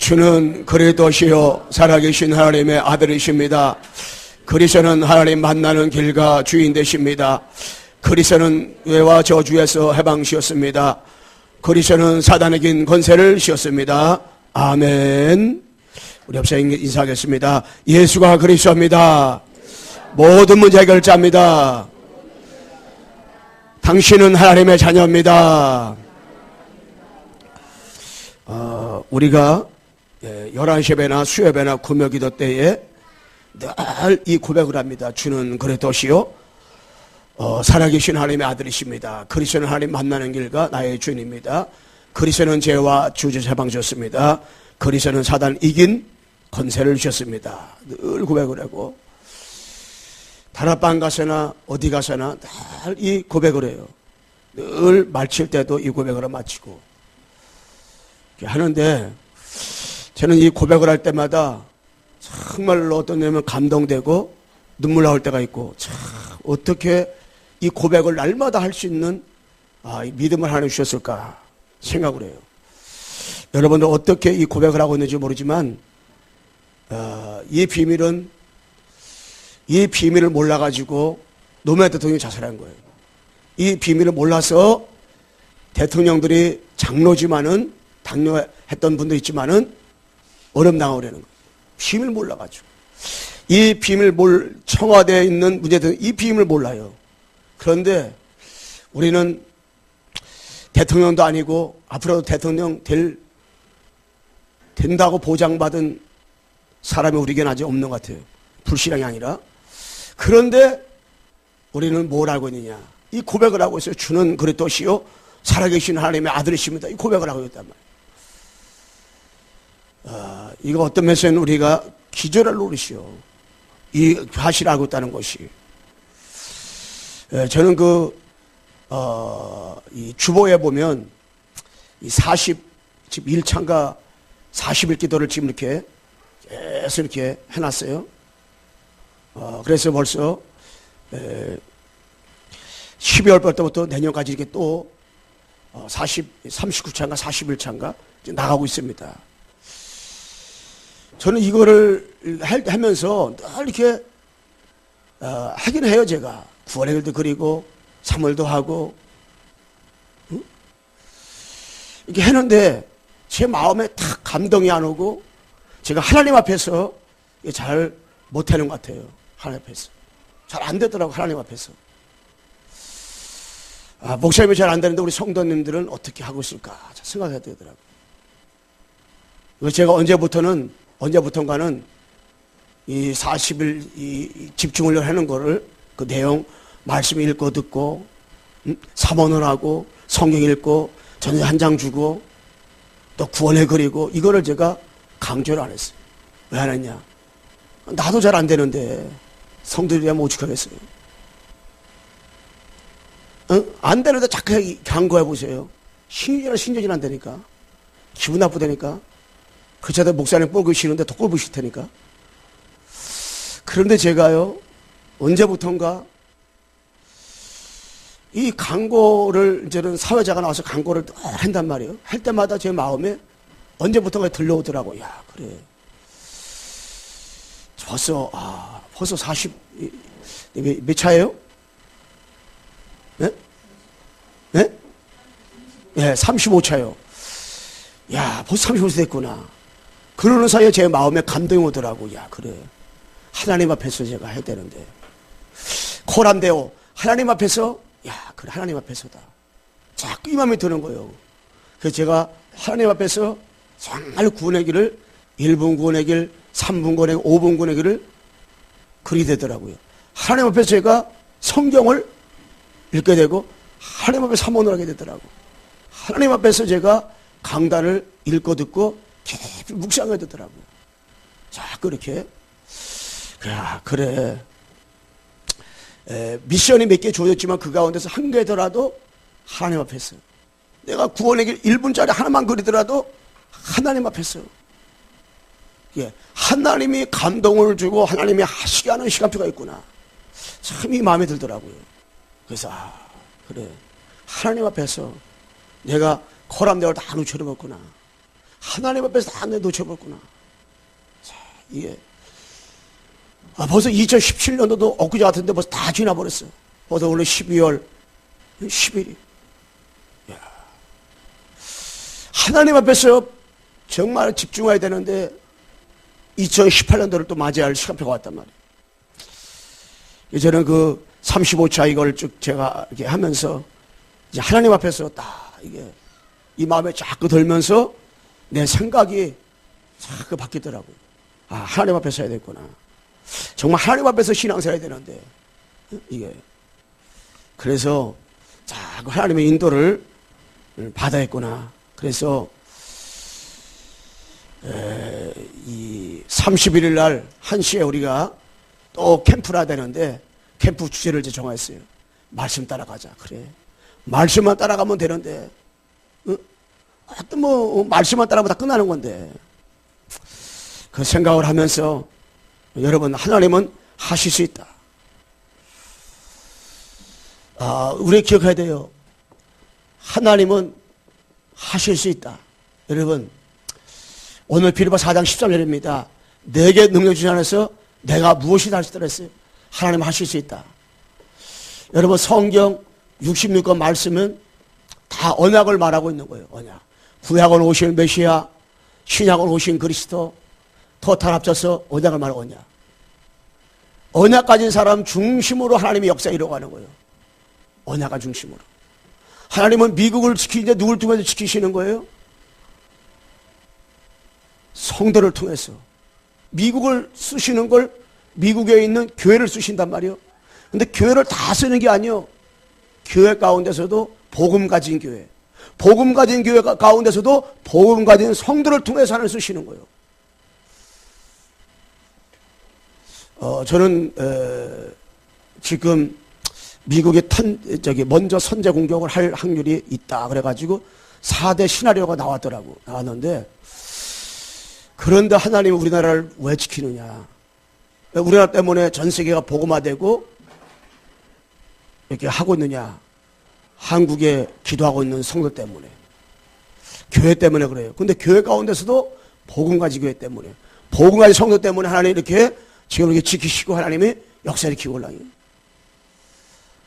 주는 그리스도시요 살아계신 하나님의 아들이십니다. 그리스도는 하나님 만나는 길과 주인 되십니다. 그리스도는 죄와 저주에서 해방시었습니다. 그리스도는 사단의 긴 권세를 씌웠습니다. 아멘. 우리 옆에 인사하겠습니다. 예수가 그리스도입니다. 모든 문제 해결자입니다. 당신은 하나님의 자녀입니다. 우리가 11시 예배나 수요예배나 구명기도 때에 늘 이 고백을 합니다. 주는 그리스도시요 살아계신 하나님의 아들이십니다. 그리스도는 하나님 만나는 길과 나의 주인입니다. 그리스도는 죄와 저주에서 해방주셨습니다. 그리스도는 사단 이긴 권세를 주셨습니다. 늘 고백을 하고 다락방 가서나 어디 가서나 늘 이 고백을 해요. 늘 마칠 때도 이 고백을 마치고 하는데, 저는 이 고백을 할 때마다 정말로 어떤 냐면 감동되고 눈물 나올 때가 있고, 참 어떻게 이 고백을 날마다 할 수 있는 이 믿음을 하나님 주셨을까 생각을 해요. 여러분들 어떻게 이 고백을 하고 있는지 모르지만 이 비밀을 몰라가지고 노무현 대통령이 자살한 거예요. 이 비밀을 몰라서 대통령들이 장로지만은 당뇨했던 분도 있지만은 어려움당하고 그러는 거예요. 비밀 몰라가지고. 이 비밀 청와대에 있는 문제들은 이 비밀을 몰라요. 그런데 우리는 대통령도 아니고 앞으로도 대통령 된다고 보장받은 사람이 우리에게는 아직 없는 것 같아요. 불신앙이 아니라. 그런데 우리는 뭘 알고 있느냐. 이 고백을 하고 있어요. 주는 그리스도시요 살아계신 하나님의 아들이십니다. 이 고백을 하고 있단 말이에요. 이거 어떤 면에서는 우리가 기절할 노릇이요. 이 사실을 알고 있다는 것이. 저는 이 주보에 보면 이 41차인가 40일 기도를 지금 이렇게 계속 이렇게 해놨어요. 그래서 벌써 12월 때부터 내년까지 이렇게 또 39차인가 41차인가 나가고 있습니다. 저는 이거를 하면서 늘 이렇게 하긴 해요. 제가 구원의 길도 그리고 사물도 하고 이렇게 했는데 제 마음에 탁 감동이 안 오고 제가 하나님 앞에서 잘 못하는 것 같아요. 하나님 앞에서 잘 안 되더라고. 하나님 앞에서 목사님이 잘 안 되는데 우리 성도님들은 어떻게 하고 있을까 생각해야 되더라고요. 제가 언제부턴가는 이 40일 이 집중을 하는 거를 그 내용 말씀 읽고 듣고 사모를 하고 성경 읽고 전에 한 장 주고 또 구원해 그리고 이거를 제가 강조를 안 했어요. 왜 안 했냐? 나도 잘 안 되는데 성도들이 하면 오죽하겠어요. 안 되는데 자꾸 강구해 보세요. 신전이 안 되니까 기분 나쁘다니까. 그렇다고 목사님 꼴보기 싫은데 더 꼴보기 싫다니까. 그런데 제가요 언제부턴가 이 광고를 이제는 사회자가 나와서 광고를 한단 말이에요. 할 때마다 제 마음에 언제부턴가 들려오더라고. 야 그래 벌써 40 몇 차예요? 네? 네? 네 35차요. 야 벌써 35차 됐구나. 그러는 사이에 제 마음에 감동이 오더라고. 야 그래 하나님 앞에서 제가 해야 되는데 코란데오 하나님 앞에서 야 그래 하나님 앞에서다. 자꾸 이 마음이 드는 거예요. 그래서 제가 하나님 앞에서 정말 구원의 길을 1분 구원의 길 3분 구원의 길 5분 구원의 길을 그리게 되더라고요. 하나님 앞에서 제가 성경을 읽게 되고 하나님 앞에 사모를 하게 되더라고. 하나님 앞에서 제가 강단을 읽고 듣고 깊이 묵상하게 되더라고요. 자꾸 이렇게 그래 미션이 몇 개 주어졌지만 그 가운데서 한 개더라도 하나님 앞에서 내가 구원의 길 1분짜리 하나만 그리더라도 하나님 앞에서 하나님이 감동을 주고 하나님이 하시게 하는 시간표가 있구나. 참 이 마음에 들더라고요. 그래서 그래 하나님 앞에서 내가 코람대를 다 누쳐먹었구나. 하나님 앞에서 다 내 놓쳐버렸구나. 자, 이게 벌써 2017년도도 엊그제 같은데 벌써 다 지나버렸어. 벌써 원래 12월 10일이. 하나님 앞에서 정말 집중해야 되는데 2018년도를 또 맞이할 시간표가 왔단 말이에요. 저는 그 35차 이걸 쭉 제가 이렇게 하면서 이제 하나님 앞에서 딱 이게 이 마음에 자꾸 들면서 내 생각이 자꾸 바뀌더라고요. 아, 하나님 앞에 서야 되겠구나. 정말 하나님 앞에서 신앙생활 해야 되는데 이게 그래서 자꾸 하나님의 인도를 받아야겠구나. 그래서 이 31일 날 1시에 우리가 또 캠프를 해야 되는데 캠프 주제를 이제 정했어요. 말씀 따라가자. 그래. 말씀만 따라가면 되는데 하여튼 뭐 말씀만 따라가면 다 끝나는 건데 그 생각을 하면서 여러분 하나님은 하실 수 있다. 우리 기억해야 돼요. 하나님은 하실 수 있다. 여러분 오늘 빌립보 4장 13절입니다. 내게 능력 주시 안에서 내가 무엇이든 할 수 있다 그랬어요. 하나님 하실 수 있다. 여러분 성경 66권 말씀은 다 언약을 말하고 있는 거예요. 언약. 구약은 오신 메시아, 신약은 오신 그리스도, 토탈 합쳐서 언약을 말하고 언약. 언약 가진 사람 중심으로 하나님의 역사 이루어가는 거예요. 언약을 중심으로. 하나님은 미국을 지키는데 누굴 통해서 지키시는 거예요? 성도를 통해서. 미국을 쓰시는 걸 미국에 있는 교회를 쓰신단 말이에요. 근데 교회를 다 쓰는 게 아니에요. 교회 가운데서도 복음 가진 교회. 복음 가진 교회 가운데서도 복음 가진 성도를 통해서 하나님 쓰시는 거예요. 저는 지금 미국이 먼저 선제 공격을 할 확률이 있다. 그래가지고 4대 시나리오가 나왔는데 그런데 하나님이 우리나라를 왜 지키느냐. 우리나라 때문에 전 세계가 복음화되고 이렇게 하고 있느냐. 한국에 기도하고 있는 성도 때문에. 교회 때문에 그래요. 근데 교회 가운데서도 복음 가진 교회 때문에. 복음 가진 성도 때문에 하나님이 이렇게 지금 이렇게 지키시고 하나님이 역사일으키고 올라요.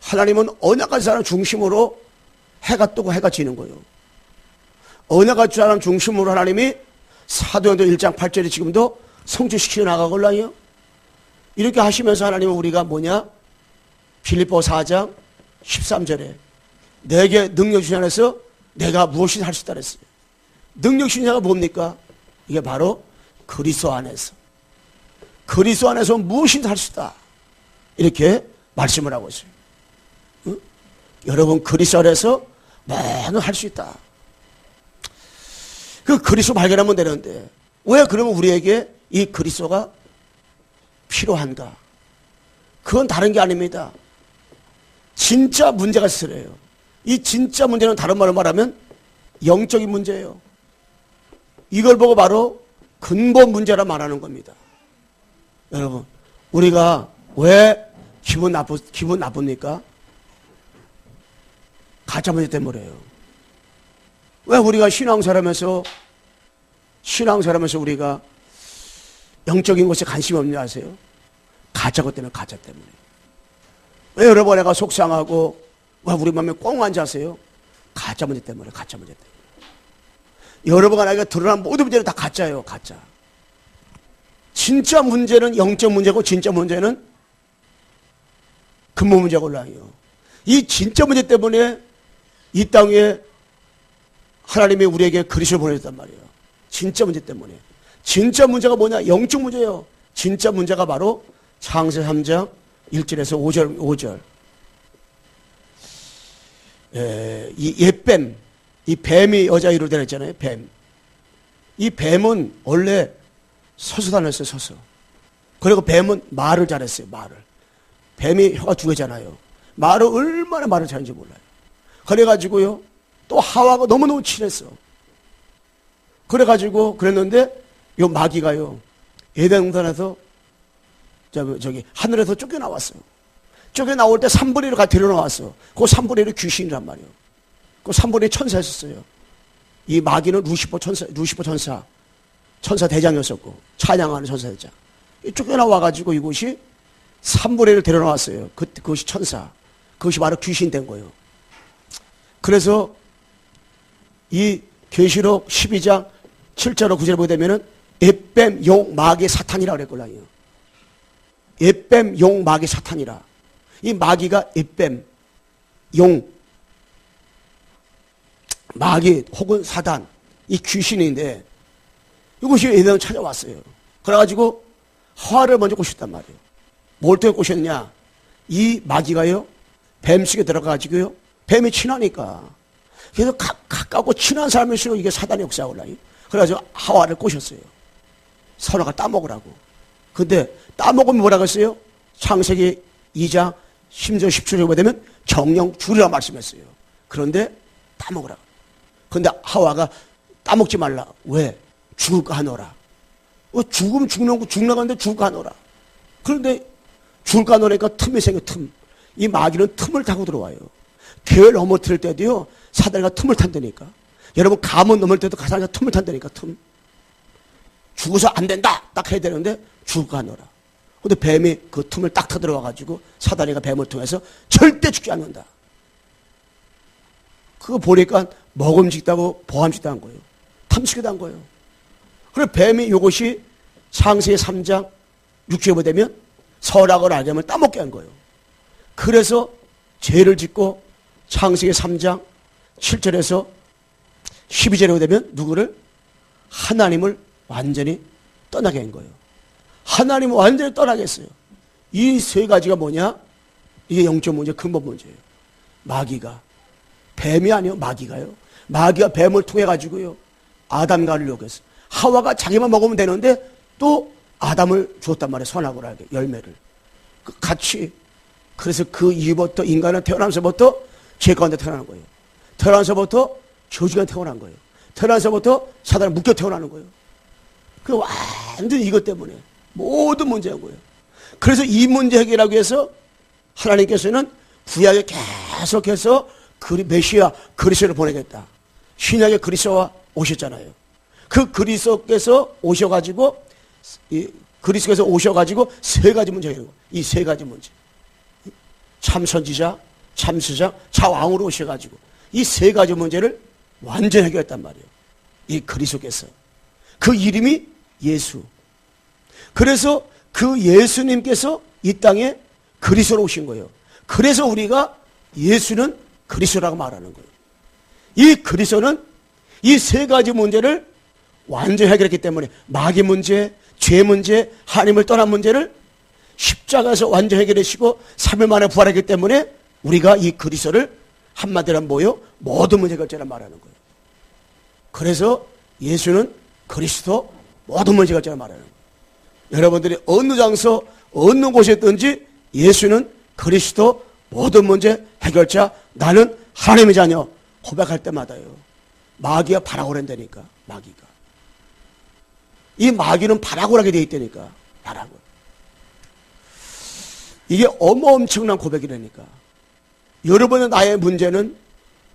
하나님은 언약 가진 사람 중심으로 해가 뜨고 해가 지는 거예요. 언약 가진 사람 중심으로 하나님이 사도행전 1장 8절에 지금도 성취시켜 나가걸라요. 이렇게 하시면서 하나님은 우리가 뭐냐? 빌립보 4장 13절에 내게 능력 주신 안에서 내가 무엇이든 할 수 있다 그랬어요. 능력 주신 자가 뭡니까? 이게 바로 그리스도 안에서. 그리스도 안에서 무엇이든 할 수 있다. 이렇게 말씀을 하고 있어요. 응? 여러분 그리스도 안에서 뭐든 할 수 있다. 그 그리스도 발견하면 되는데 왜 그러면 우리에게 이 그리스도가 필요한가? 그건 다른 게 아닙니다. 진짜 문제가 있으래요. 이 진짜 문제는 다른 말로 말하면 영적인 문제예요. 이걸 보고 바로 근본 문제라 말하는 겁니다. 여러분, 우리가 왜 기분 나쁩니까? 가짜 문제 때문에요. 왜 우리가 신앙생활하면서 우리가 영적인 것에 관심이 없는지 아세요? 가짜 것 때문에, 가짜 때문에. 왜 여러분 내가 속상하고 왜 우리 마음에 꽁 앉아세요? 가짜 문제 때문에, 가짜 문제 때문에. 여러분과 나에게 드러난 모든 문제는 다 가짜예요, 가짜. 진짜 문제는 영적 문제고 진짜 문제는 근본 문제가 올라와요. 이 진짜 문제 때문에 이 땅에 하나님이 우리에게 그리스도를 보내줬단 말이에요. 진짜 문제 때문에. 진짜 문제가 뭐냐? 영적 문제예요. 진짜 문제가 바로 창세 3장 1절에서 5절. 이 옛뱀, 이 뱀이 여자 이루어 되었잖아요. 뱀. 이 뱀은 원래 서서 다녔어요. 서서. 그리고 뱀은 말을 잘했어요. 말을. 뱀이 혀가 두 개잖아요. 말을 얼마나 말을 잘하는지 몰라요. 그래가지고요. 또 하와가 너무너무 친했어. 그래가지고 그랬는데 요 마귀가요. 에덴 동산에서 저기 하늘에서 쫓겨나왔어요. 쫓겨나올 때 3분의 1을 데려나왔어. 그 3분의 1이 귀신이란 말이에요. 그 3분의 1이 천사였었어요. 이 마귀는 루시퍼 천사 대장이었었고, 찬양하는 천사 대장. 쫓겨나와가지고 이곳이 3분의 1을 데려나왔어요. 그것이 천사. 그것이 바로 귀신 된 거예요. 그래서 이 계시록 12장 7절로 9절에 보게 되면은 에뱀 용 마귀 사탄이라 그랬거든요. 에뱀 용 마귀 사탄이라. 이 마귀가 에뱀 용 마귀 혹은 사단 이 귀신인데 이것이 에덴을 찾아왔어요. 그래가지고 하와를 먼저 꼬셨단 말이에요. 뭘 때문에 꼬셨느냐? 이 마귀가요 뱀 속에 들어가가지고요 뱀이 친하니까 그래서 가깝고 친한 사람일수록 이게 사단의 역사가 그래가지고 하와를 꼬셨어요. 선악을 따먹으라고. 근데 따먹으면 뭐라고 했어요? 창세기 2장 10절 17절에 보게 되면 정령 주리라 말씀했어요. 그런데 따먹으라고. 근데 하와가 따먹지 말라. 왜? 죽을까 하노라. 죽으면 죽나간데 죽을까 하노라. 그런데 죽을까 하노라니까 틈이 생겨 틈. 이 마귀는 틈을 타고 들어와요. 교회를 넘어뜨릴 때도요 사단이가 틈을 탄다니까. 여러분 가문 넘을 때도 사단이가 틈을 탄다니까. 틈. 죽어서 안 된다 딱 해야 되는데 죽을까 하노라. 근데 뱀이 그 틈을 딱 타들어와가지고 사단이가 뱀을 통해서 절대 죽지 않는다. 그거 보니까 먹음직다고 보함직다 한 거예요. 탐식이다 한 거예요. 그래서 뱀이 이것이 창세기 3장 6절에 보게 되면 선악을 알게 하면 따먹게 한 거예요. 그래서 죄를 짓고 창세기 3장 7절에서 12절에 보게 되면 누구를? 하나님을 완전히 떠나게 한 거예요. 하나님을 완전히 떠나게 했어요. 이 세 가지가 뭐냐? 이게 영적 문제, 근본 문제예요. 마귀가 뱀이 아니요 마귀가요. 마귀가 뱀을 통해 가지고요 아담과를 욕했어요. 하와가 자기만 먹으면 되는데 또 아담을 줬단 말이에요. 선악을 알게 열매를 같이. 그래서 그 이후부터 인간은 태어나면서부터 죄 가운데 태어나는 거예요. 태어나면서부터 저주가 태어난 거예요. 태어나면서부터 사단을 묶여 태어나는 거예요. 그 완전히 이것 때문에 모든 문제인 거예요. 그래서 이 문제 해결하기 위해서 하나님께서는 구약에 계속해서 메시아 그리스도를 보내겠다. 신약에 그리스도가 오셨잖아요. 그 그리스도께서 오셔가지고 그리스도께서 오셔가지고 세 가지 문제 해결하는 거예요. 이 세 가지 문제. 참 선지자, 참 스자, 자왕으로 오셔가지고 이 세 가지 문제를 완전히 해결했단 말이에요. 이 그리스도께서. 그 이름이 예수. 그래서 그 예수님께서 이 땅에 그리스도로 오신 거예요. 그래서 우리가 예수는 그리스도라고 말하는 거예요. 이 그리스도는 이 세 가지 문제를 완전히 해결했기 때문에 마귀 문제, 죄 문제, 하나님을 떠난 문제를 십자가에서 완전히 해결하시고 3일 만에 부활했기 때문에 우리가 이 그리스도를 한마디로 뭐요? 모든 문제 해결자라 말하는 거예요. 그래서 예수는 그리스도 모든 문제 해결자라 말하는 거예요. 여러분들이 어느 장소, 어느 곳에 있든지 예수는 그리스도 모든 문제 해결자, 나는 하나님의 자녀 고백할 때마다요. 마귀가 바라고란다니까. 마귀가. 이 마귀는 바라고라게 되어 있다니까. 바라고. 이게 엄청난 고백이라니까. 여러분의 나의 문제는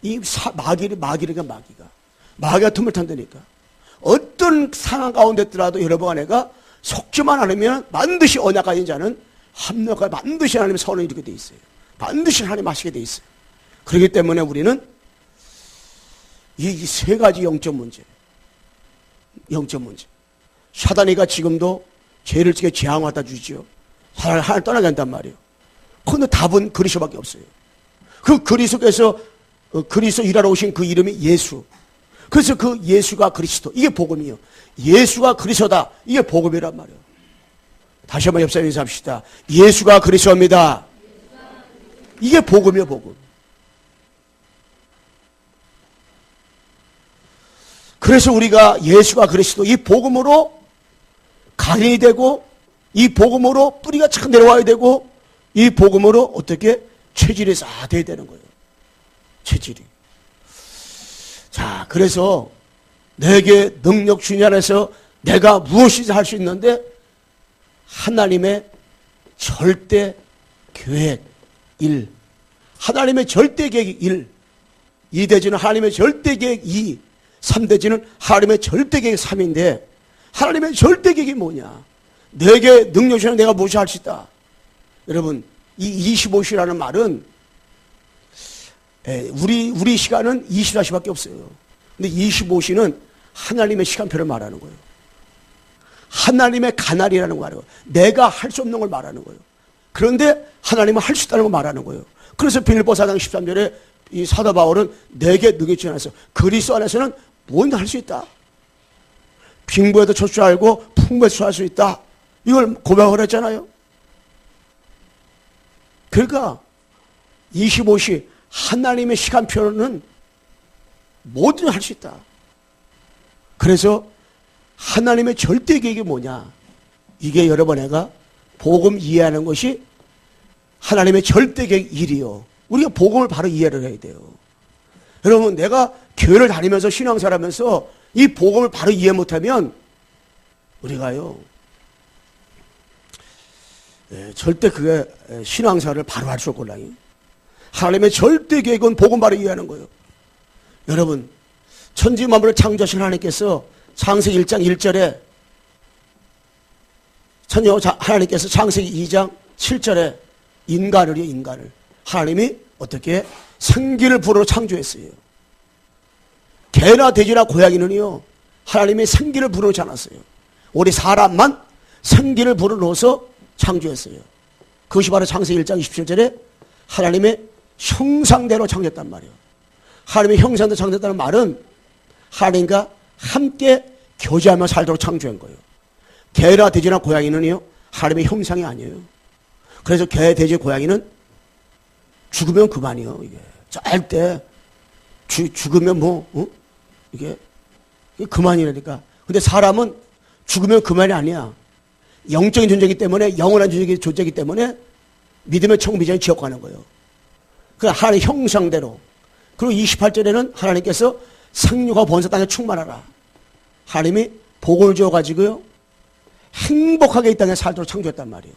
이 마귀가 틈을 탄다니까. 어떤 상황 가운데 있더라도 여러분 아내가 속지만 않으면 반드시 언약 가진 자는 합력과 반드시 하나님의 선을 이루게 돼 있어요. 반드시 하나님 하시게 돼 있어요. 그렇기 때문에 우리는 이 세 가지 영적 문제. 사단이가 지금도 죄를 지게 재앙하다 주지요. 사단을 하나님 떠나게 한단 말이에요. 그런데 답은 그리스도밖에 없어요. 그 그리스도께서 그리스도 일하러 오신 그 이름이 예수. 그래서 그 예수가 그리스도. 이게 복음이에요. 예수가 그리스도다. 이게 복음이란 말이에요. 다시 한번 옆사람 인사합시다. 예수가 그리스도입니다. 이게 복음이에요, 복음. 그래서 우리가 예수가 그리스도 이 복음으로 각인이 되고 이 복음으로 뿌리가 참 내려와야 되고 이 복음으로 어떻게 체질이 쌓아야 되는 거예요. 체질이. 자, 그래서 내게 능력 주님 안에서 내가 무엇이든 할 수 있는데 하나님의 절대 계획 1, 하나님의 절대 계획 1, 이대주는 하나님의 절대 계획 2, 3대지는 하나님의 절대계획 3인데 하나님의 절대계획이 뭐냐? 내게 능력 주시는 내가 무엇이 할 수 있다. 여러분, 이 25시라는 말은 우리 시간은 24시밖에 없어요. 근데 25시는 하나님의 시간표를 말하는 거예요. 하나님의 가날이라는 거 말이에요. 내가 할 수 없는 걸 말하는 거예요. 그런데 하나님은 할 수 있다는 걸 말하는 거예요. 그래서 빌립보 4장 13절에 이 사도 바울은 내게 능력이 주시나서 그리스도 안에서는 뭐든 할 수 있다. 빈부에도 줄 줄 알고 풍부에도 처할 수 있다. 이걸 고백을 했잖아요. 그러니까 25시 하나님의 시간표는 뭐든 할 수 있다. 그래서 하나님의 절대 계획이 뭐냐? 이게 여러분 애가 복음 이해하는 것이 하나님의 절대 계획 1이요. 우리가 복음을 바로 이해를 해야 돼요. 여러분, 내가 교회를 다니면서 신앙생활하면서 이 복음을 바로 이해 못하면 우리가요, 절대 그게 신앙생활을 바로 할 수 없거든요. 하나님의 절대 계획은 복음 바로 이해하는 거예요. 여러분, 천지 만물을 창조하신 하나님께서 창세기 1장 1절에 하나님께서 창세기 2장 7절에 인간을 하나님이 어떻게 생기를 불어 창조했어요. 개나 돼지나 고양이는요, 하나님이 생기를 불어넣지 않았어요. 우리 사람만 생기를 불어넣어서 창조했어요. 그것이 바로 창세기 1장 27절에 하나님의 형상대로 창조했단 말이에요. 하나님의 형상대로 창조했다는 말은 하나님과 함께 교제하며 살도록 창조한 거예요. 개나 돼지나 고양이는요, 하나님의 형상이 아니에요. 그래서 개, 돼지, 고양이는 죽으면 그만이요. 이게 절대 죽으면 이게 그만이라니까. 근데 사람은 죽으면 그만이 아니야. 영적인 존재이기 때문에, 영원한 존재이기 때문에 믿으면 천국, 미전에 지옥 가는 거예요. 그 하나님의 형상대로. 그리고 28절에는 하나님께서 생육하고 번성 땅에 충만하라. 하나님이 복을 주어가지고요, 행복하게 이 땅에 살도록 창조했단 말이에요.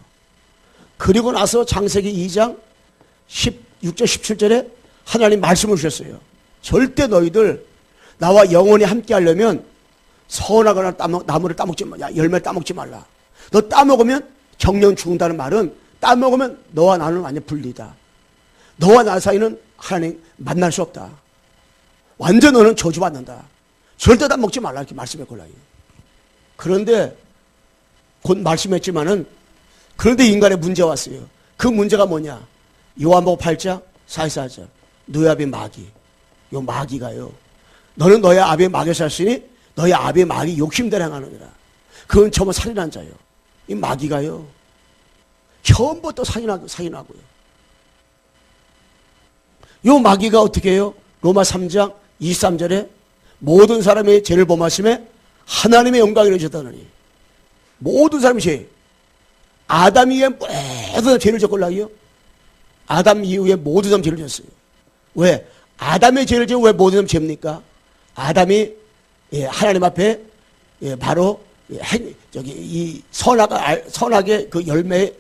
그리고 나서 창세기 2장 16절 17절에 하나님 말씀을 주셨어요. 절대 너희들 나와 영원히 함께 하려면 선하거나 나무를 따먹지 말라. 열매를 따먹지 말라. 너 따먹으면 정령 죽는다는 말은 따먹으면 너와 나는 완전 분리다. 너와 나 사이는 하나님 만날 수 없다. 완전 너는 저주받는다. 절대 따먹지 말라. 이렇게 말씀했걸라요. 그런데 곧 말씀했지만은 그런데 인간의 문제가 왔어요. 그 문제가 뭐냐? 요한복음 8장 44절 너희 아비 마귀. 요 마귀가요, 너는 너희 아비의 마귀에 살으니 너희 아비의 마귀 욕심대로 행하느니라. 그건 전부 살인한 자예요. 이 마귀가요, 처음부터 살인하고요. 요 마귀가 어떻게 해요? 로마 3장 23절에 모든 사람의 죄를 범하심에 하나님의 영광이 이루어졌다느니. 모든 사람이 죄. 아담 이후에 모든 사람 죄를 졌걸라요. 아담 이후에 모든 사람 죄를 졌어요. 왜? 아담의 죄를 지고 왜 모든 사람 죄입니까? 아담이 하나님 앞에 바로 이 선악의 그 열매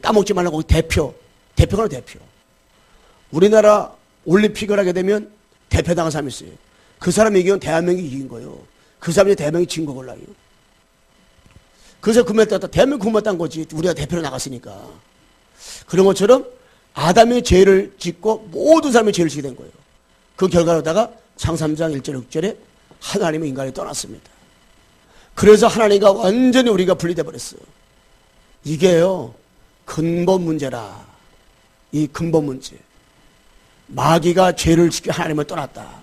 따먹지 말라고 대표가 대표. 우리나라 올림픽을 하게 되면 대표당한 사람이 있어요. 그 사람이 이기면 대한민국이 이긴 거예요. 그 사람이 대한민국이 진 거걸라요. 그래서 금메달 땄다. 대한민국 금메달 딴 거지. 우리가 대표로 나갔으니까. 그런 것처럼 아담의 죄를 짓고 모든 사람의 죄를 지게 된 거예요. 그 결과로다가 창3장 1절 6절에 하나님은 인간을 떠났습니다. 그래서 하나님과 완전히 우리가 분리돼 버렸어요. 이게요, 근본 문제라. 이 근본 문제. 마귀가 죄를 짓게 하나님을 떠났다.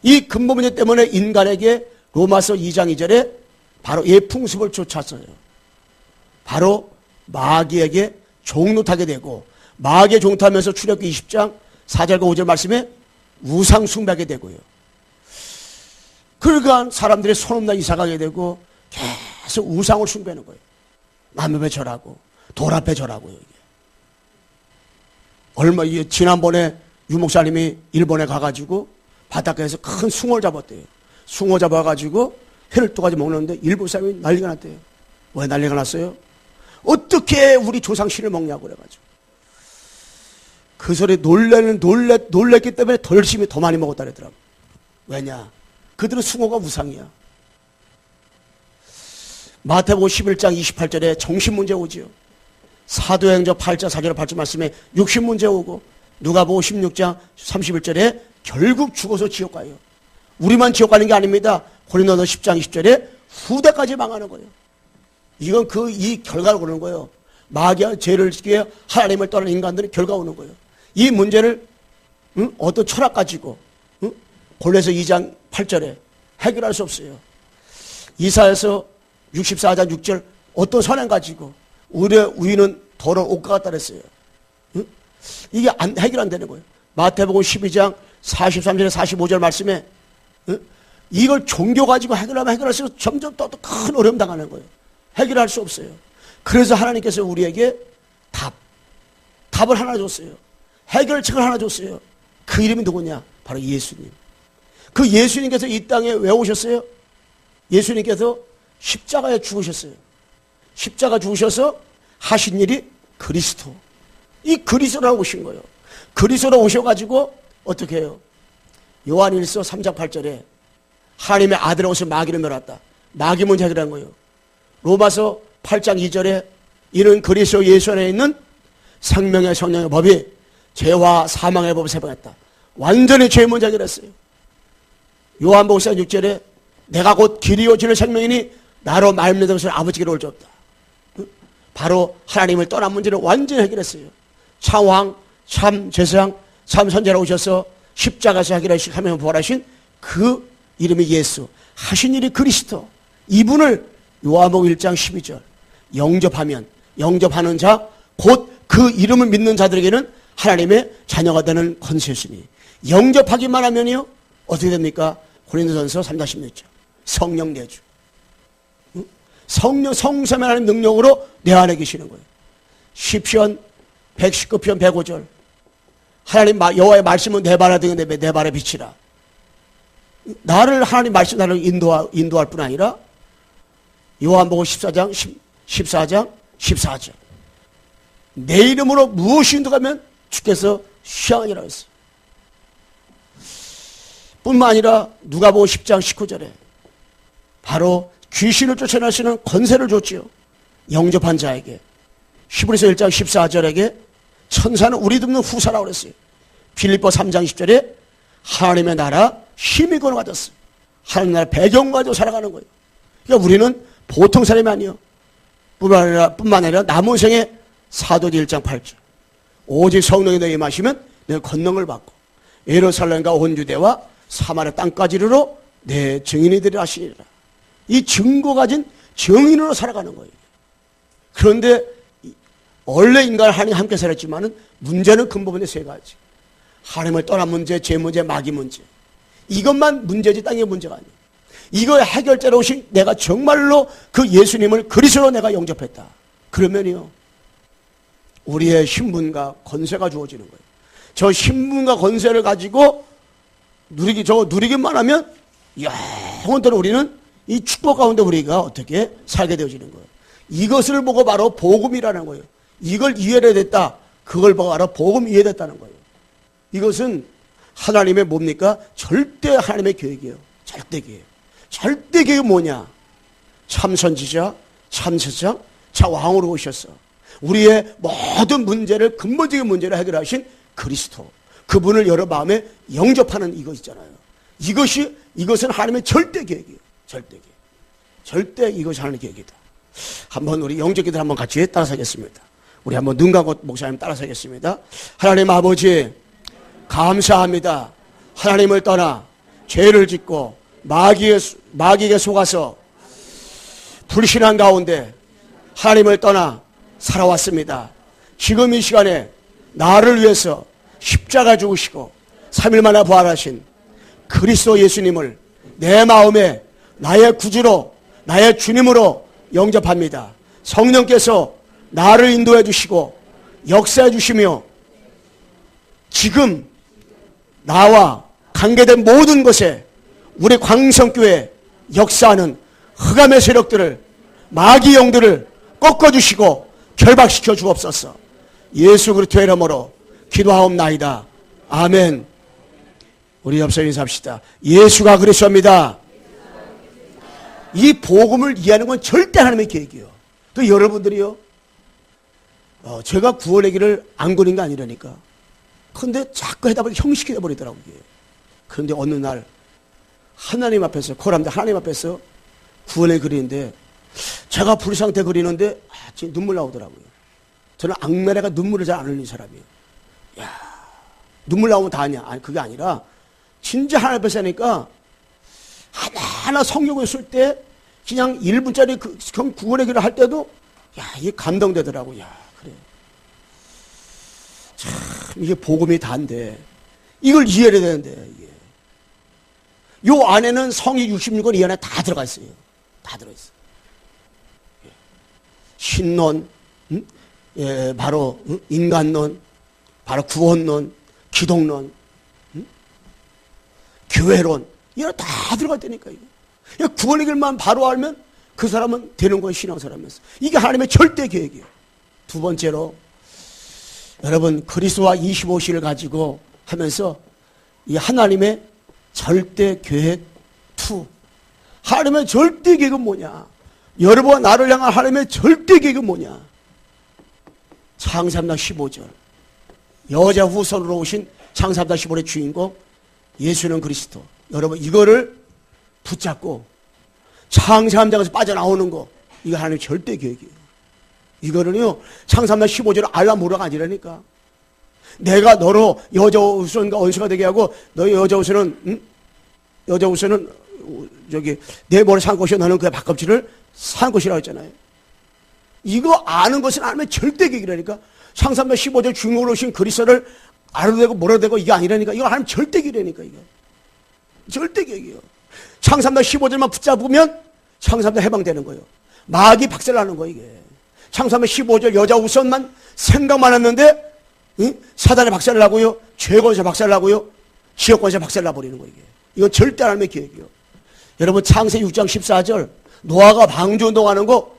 이 근본 문제 때문에 인간에게 로마서 2장 2절에 바로 이 풍습을 쫓았어요. 바로 마귀에게 종노타게 되고, 마귀의 종노타하면서 출애굽기 20장 4절과 5절 말씀에 우상 숭배하게 되고요. 그러니까 사람들이 소nom나 이사가게 되고 계속 우상을 숭배하는 거예요. 남 앞에 절하고 돌 앞에 절하고요. 이게 지난번에 유 목사님이 일본에 가가지고 바닷가에서 큰 숭어를 잡았대요. 숭어 잡아가지고 회를 떠가지고 먹는데 일본 사람이 난리가 났대요. 왜 난리가 났어요? 어떻게 우리 조상 신을 먹냐고 그래가지고. 그 소리 놀랬기 때문에 더 열심히 더 많이 먹었다 그러더라고. 왜냐? 그들은 숭어가 우상이야. 마태복음 11장 28절에 정신문제 오지요. 사도행전 8장 4절 8절 말씀에 육신문제 오고, 누가복음 16장 31절에 결국 죽어서 지옥 가요. 우리만 지옥 가는 게 아닙니다. 고린도서 10장 20절에 후대까지 망하는 거예요. 이건 이 결과를 보는 거예요. 마귀와 죄를 지키게 하나님을 떠난 인간들의 결과 오는 거예요. 이 문제를 어떤 철학 가지고 골로새 2장 8절에 해결할 수 없어요. 이사야서 64장 6절 어떤 선행 가지고 우리는 더러운 옷과 같다 그랬어요. 이게 해결 안 되는 거예요. 마태복음 12장 43절에 45절 말씀에 이걸 종교 가지고 해결할수록 점점 더 큰 어려움 당하는 거예요. 해결할 수 없어요. 그래서 하나님께서 우리에게 답을 하나 줬어요. 해결책을 하나 줬어요. 그 이름이 누구냐? 바로 예수님. 그 예수님께서 이 땅에 왜 오셨어요? 예수님께서 십자가에 죽으셨어요. 십자가 죽으셔서 하신 일이 그리스도. 이 그리스도라고 오신 거예요. 그리스도로 오셔가지고 어떻게 해요? 요한일서 3장 8절에 하나님의 아들의 옷을 마귀를 멸했다. 마귀 문제 해결한 거예요. 로마서 8장 2절에 이는 그리스도 예수 안에 있는 생명의 성령의 법이 죄와 사망의 법을 세방했다. 완전히 죄의 문제 해결했어요. 요한복음 4장 6절에 내가 곧 길이요 진리요 생명이니 나로 말미암는 것을 아버지께로 올 수 없다. 바로 하나님을 떠난 문제를 완전히 해결했어요. 참 왕, 참 제사장, 참 선지자로 오셔서 십자가에서 해결하신 하나님을 부활하신 그 이름이 예수. 하신 일이 그리스도. 이분을 요한복음 1장 12절 영접하는 자 곧 그 이름을 믿는 자들에게는 하나님의 자녀가 되는 권세였으니 영접하기만 하면요 어떻게 됩니까? 고린도전서 3장 16절 성령 내주. 성령 성삼위 하나님 능력으로 내 안에 계시는 거예요. 시편 119편 105절 하나님 여호와의 말씀은 내 발에 등에 내 발에 비치라. 나를 하나님 말씀 나를 인도할 뿐 아니라 요한복음 14장 14절 내 이름으로 무엇이 인도가면 주께서 시향하니라 했어요. 뿐만 아니라 누가복음 10장 19절에 바로 귀신을 쫓아낼 수 있는 권세를 줬지요. 영접한 자에게. 히브리서 1장 14절에게 천사는 우리 돕는 후사라고 그랬어요. 빌립보 3장 10절에 하나님의 나라 힘이 권을 가졌어요. 하나님 나라 배경 가지고 살아가는 거예요. 그러니까 우리는 보통 사람이 아니에요. 뿐만 아니라 남은 생에 사도기 1장 8절 오직 성령이 너희에 임하시면 너희 권능을 받고 예루살렘과 온 유대와 사마리아 땅까지 이르러 내 증인이 되리라 하시리라. 이 증거 가진 증인으로 살아가는 거예요. 그런데 원래 인간은 하나님과 함께 살았지만은 문제는 근본에 세 가지. 하나님을 떠난 문제, 죄 문제, 마귀 문제. 이것만 문제지 땅의 문제가 아니에요. 이거 해결자로 오신 내가 정말로 그 예수님을 그리스도로 내가 영접했다. 그러면요 우리의 신분과 권세가 주어지는 거예요. 저 신분과 권세를 가지고 누리기만 하면 영원토록 우리는 이 축복 가운데 우리가 어떻게 살게 되어지는 거예요. 이것을 보고 바로 복음이라는 거예요. 이걸 이해를 됐다. 그걸 보고 바로 복음 이해됐다는 거예요. 이것은 하나님의 뭡니까? 절대 하나님의 계획이에요. 절대 계획. 절대 계획이 뭐냐? 참 선지자, 참 제사장, 참 왕으로 오셨어. 우리의 모든 문제를 근본적인 문제를 해결하신 그리스도. 그분을 여러 마음에 영접하는 이것 있잖아요. 이것은 하나님의 절대 계획이에요. 절대 계획. 절대 이것이 하나님의 계획이다. 한번 우리 영적기들 한번 같이 따라서 하겠습니다. 우리 한번 눈 감고 목사님 따라서 하겠습니다. 하나님 아버지 감사합니다. 하나님을 떠나 죄를 짓고 마귀에게 속아서 불신한 가운데 하나님을 떠나 살아왔습니다. 지금 이 시간에 나를 위해서 십자가 죽으시고 3일 만에 부활하신 그리스도 예수님을 내 마음에 나의 구주로 나의 주님으로 영접합니다. 성령께서 나를 인도해 주시고 역사해 주시며 지금 나와 관계된 모든 것에 우리 광성교회 역사하는 흑암의 세력들을 마귀 영들을 꺾어주시고 결박시켜 주옵소서. 예수 그리스도의 이름으로 기도하옵나이다. 아멘. 우리 옆서 인사합시다. 예수가 그리스도입니다. 이 복음을 이해하는 건 절대 하나님의 계획이에요. 또 여러분들이요, 제가 구원의 길을 안 그린 게 아니라니까. 그런데 자꾸 해다 보니까 형식이 돼버리더라고요. 그런데 어느 날 하나님 앞에서, 코람데 하나님 앞에서 구원의 그리는데 제가 불상태 그리는데 지금 눈물 나오더라고요. 저는 악나라가 눈물을 잘 안 흘리는 사람이에요. 야, 눈물 나오면 다 아니야. 아니, 그게 아니라 진짜 하나님 앞에서 하니까 하나하나 성경을 쓸 때 그냥 1분짜리 구원의 길을 할 때도 야, 이게 감동되더라고. 야, 그래. 참, 이게 복음이 다인데 이걸 이해해야 되는데, 이게. 요 안에는 성이 66권 이 안에 다 들어가 있어요. 다 들어있어요. 신론, 예, 바로 인간론, 바로 구원론, 기독론, 교회론, 이거 다 들어갈 때니까, 이거. 구원의 길만 바로 알면 그 사람은 되는 거예요, 신앙사람이면서. 이게 하나님의 절대 계획이에요. 두 번째로, 여러분, 그리스도와 25시를 가지고 하면서 이 하나님의 절대 계획 2. 하나님의 절대 계획은 뭐냐? 여러분과 나를 향한 하나님의 절대 계획은 뭐냐? 창세기상 15절. 여자 후손으로 오신 창세기상 15절의 주인공 예수는 그리스도. 여러분, 이거를 붙잡고 창세기상에서 빠져나오는 거, 이거 하나님의 절대 계획이에요. 이거는요, 창세기상 15절을 알라 모르가 아니라니까. 내가 너로 여자 후손과 원수가 되게 하고 너의 여자 후손은 저기 내 머리 산 것이요 너는 그의 밥껍질을 산 것이라고 했잖아요. 이거 아는 것은 하나님의 절대 계획이라니까. 창세기 15절 주인공으로 오신 그리스도를 알아도 되고 몰아도 되고 이게 아니라니까. 이거 하나님 절대 계획이라니까. 이거 절대 계획이에요. 창세기 15절만 붙잡으면 창세기 해방되는 거예요. 마귀 박살나는 거예요. 이게 창세기 15절 여자 우선만 생각만 했는데 사단의 박살을 나고요, 죄권세 박살을 나고요, 지역권세 박살을 나버리는 거예요. 이건 절대 하나님의 계획이에요. 여러분, 창세기 6장 14절 노아가 방주 운동하는 거,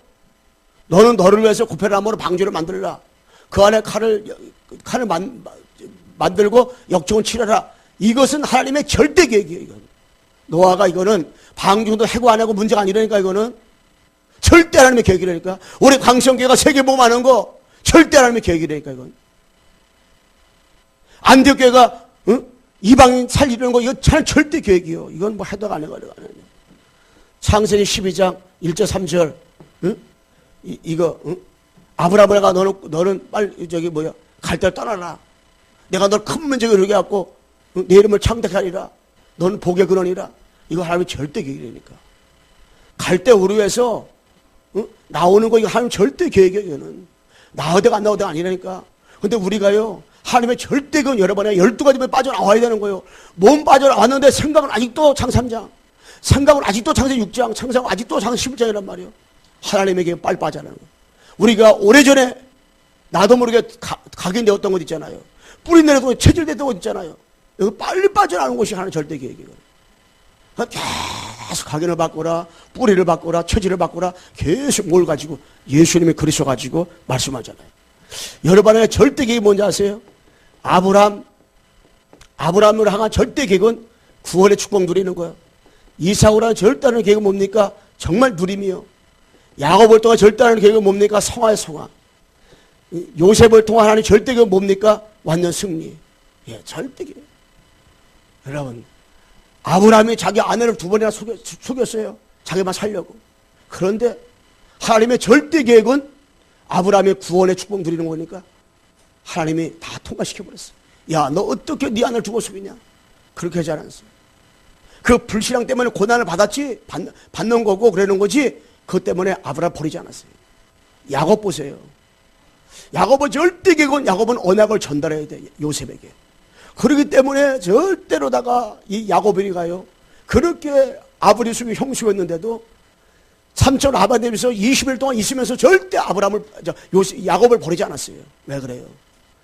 너는 너를 위해서 고페나무로 방주를 만들라. 그 안에 칼을 만들고 역청을 치러라. 이것은 하나님의 절대 계획이에요. 이건. 노아가 이거는 방주 운동 해고 안 하고 문제가 아니라니까. 이거는 절대 하나님의 계획이라니까. 우리 광성교회가 세계복음하는 거 절대 하나님의 계획이라니까. 이건. 안디옥교회가 이방인 살리려는 거, 이거 참 절대 계획이요. 이건 뭐 해도 안 해가지고 안 해요. 창세기 12장 1절 3절 이거 아브라함아 너는 빨리 저기 갈대를 떠나라. 내가 널 큰 문제에 이르게 갖고 내 이름을 창대하리라. 너는 복의 근원이라. 이거 하나님의 절대 계획이니까. 갈대 우르에서 나오는 거 이거 하나님 절대 계획이에요. 이거는 나오대가 안 나오대가 아니라니까. 근데 우리가요, 하나님의 절대건 여러분의 12가지면 빠져나와야 되는 거예요. 몸 빠져나왔는데 생각은 아직도 창세 3장, 생각은 아직도 창세 6장, 생각은 아직도 창세 11장이란 말이에요. 하나님에게 빨리 빠져나가는 거예요. 우리가 오래전에 나도 모르게 각인되었던 곳 있잖아요. 뿌리 내려도 체질됐던 곳 있잖아요. 여기 빨리 빠져나가는 것이 하나님 절대 계획이에요. 계속 각인을 바꾸라, 뿌리를 바꾸라, 체질을 바꾸라, 계속 뭘 가지고 예수님의 그리스도 가지고 말씀하잖아요. 여러분의 절대 계획이 뭔지 아세요? 아브라함을 향한 절대 계획은 구원의 축복 누리는 거예요. 이삭을 향한 절대하는 계획은 뭡니까? 정말 누림이요. 야곱을 통한 절대하는 계획은 뭡니까? 성화의 성화. 요셉을 통한 하나님 절대 계획은 뭡니까? 완전 승리. 예, 절대 계획. 여러분, 아브라함이 자기 아내를 2번이나 속였어요. 자기만 살려고. 그런데 하나님의 절대 계획은 아브라함의 구원의 축복 누리는 거니까 하나님이 다 통과시켜버렸어요. 야, 너 어떻게 네 아내를 두고 속이냐? 그렇게 하지 않았어요. 그 불신앙 때문에 고난을 받았지, 받는 거고 그러는 거지, 그것 때문에 아브라함 버리지 않았어요. 야곱 보세요. 야곱은 절대 계획은 야곱은 언약을 전달해야 돼, 요셉에게. 그렇기 때문에 절대로다가 이 야곱이가요, 그렇게 아버지 숙이 형수였는데도 삼촌 아바데에서 20일 동안 있으면서 절대 야곱을 버리지 않았어요. 왜 그래요?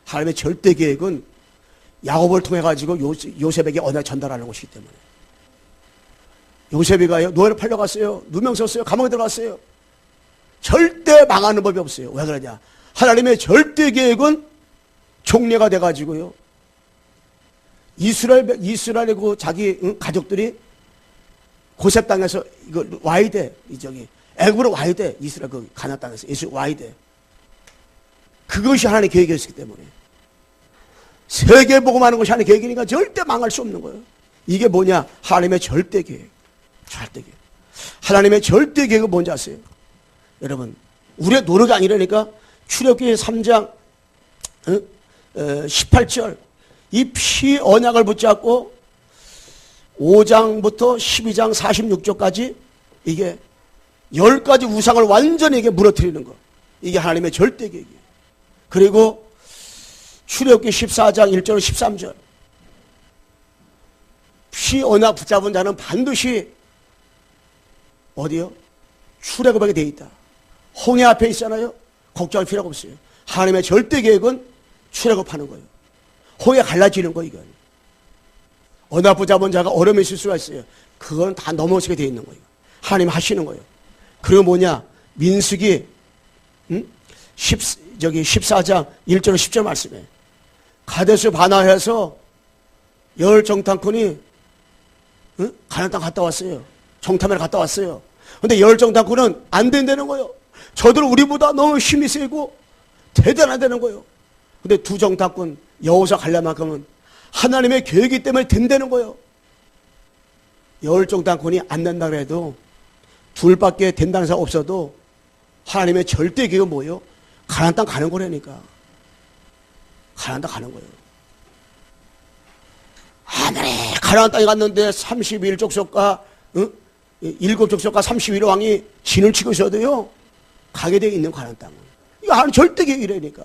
하나님의 절대 계획은 야곱을 통해 가지고 요셉에게 언약 전달하는 것이기 때문에. 요셉이가요, 노예로 팔려갔어요. 누명 썼어요. 감옥에 들어갔어요. 절대 망하는 법이 없어요. 왜 그러냐? 하나님의 절대 계획은 종려가 돼 가지고요, 이스라엘의 그 자기 가족들이 고셉 땅에서 이거 와야 돼. 애굽으로 와야 돼. 이스라엘 그 가나안 땅에서 예수 와야 돼. 그것이 하나님의 계획이었기 때문에 세계 복음하는 것이 하나님의 계획이니까 절대 망할 수 없는 거예요. 이게 뭐냐? 하나님의 절대 계획. 절대 계획. 하나님의 절대 계획은 뭔지 아세요? 여러분, 우리의 노력이 아니라니까 출애굽기 3장 18절 이 피 언약을 붙잡고 5장부터 12장 46절까지 이게 10가지 우상을 완전히 이게 무너뜨리는 거. 이게 하나님의 절대 계획이에요. 그리고 출애굽기 14장 1절 13절 피 언약 붙잡은 자는 반드시 어디요? 출애굽하게 되어 있다. 홍해 앞에 있잖아요. 걱정할 필요가 없어요. 하나님의 절대 계획은 출애굽하는 거예요. 홍해 갈라지는 거 이건. 언약 붙잡은 자가 얼음에 있을 수가 있어요. 그건 다 넘어서게 되어 있는 거예요. 하나님 하시는 거예요. 그리고 뭐냐? 민수기 14장 1절 10절 말씀에 가데스 바나해서 열 정탐꾼이 가나안 땅 갔다 왔어요. 정탐을 갔다 왔어요. 근데 열 정탐꾼은 안 된다는 거예요. 저들 우리보다 너무 힘이 세고 대단하다는 거예요. 근데 두 정탐꾼 여호수아 갈라만큼은 하나님의 계획이기 때문에 된다는 거예요. 열 정탐꾼이 안 된다고 해도 둘밖에 된다는 사람 없어도 하나님의 절대 계획은 뭐예요? 가나안 땅 가는 거라니까. 가나안 땅 가는 거예요. 하늘에 가나안 땅에 갔는데 31족속과 7족속과 31호 왕이 진을 치고 있어도요 가게 되어 있는 가나안 땅은 이거 하나님 절대 계획이라니까.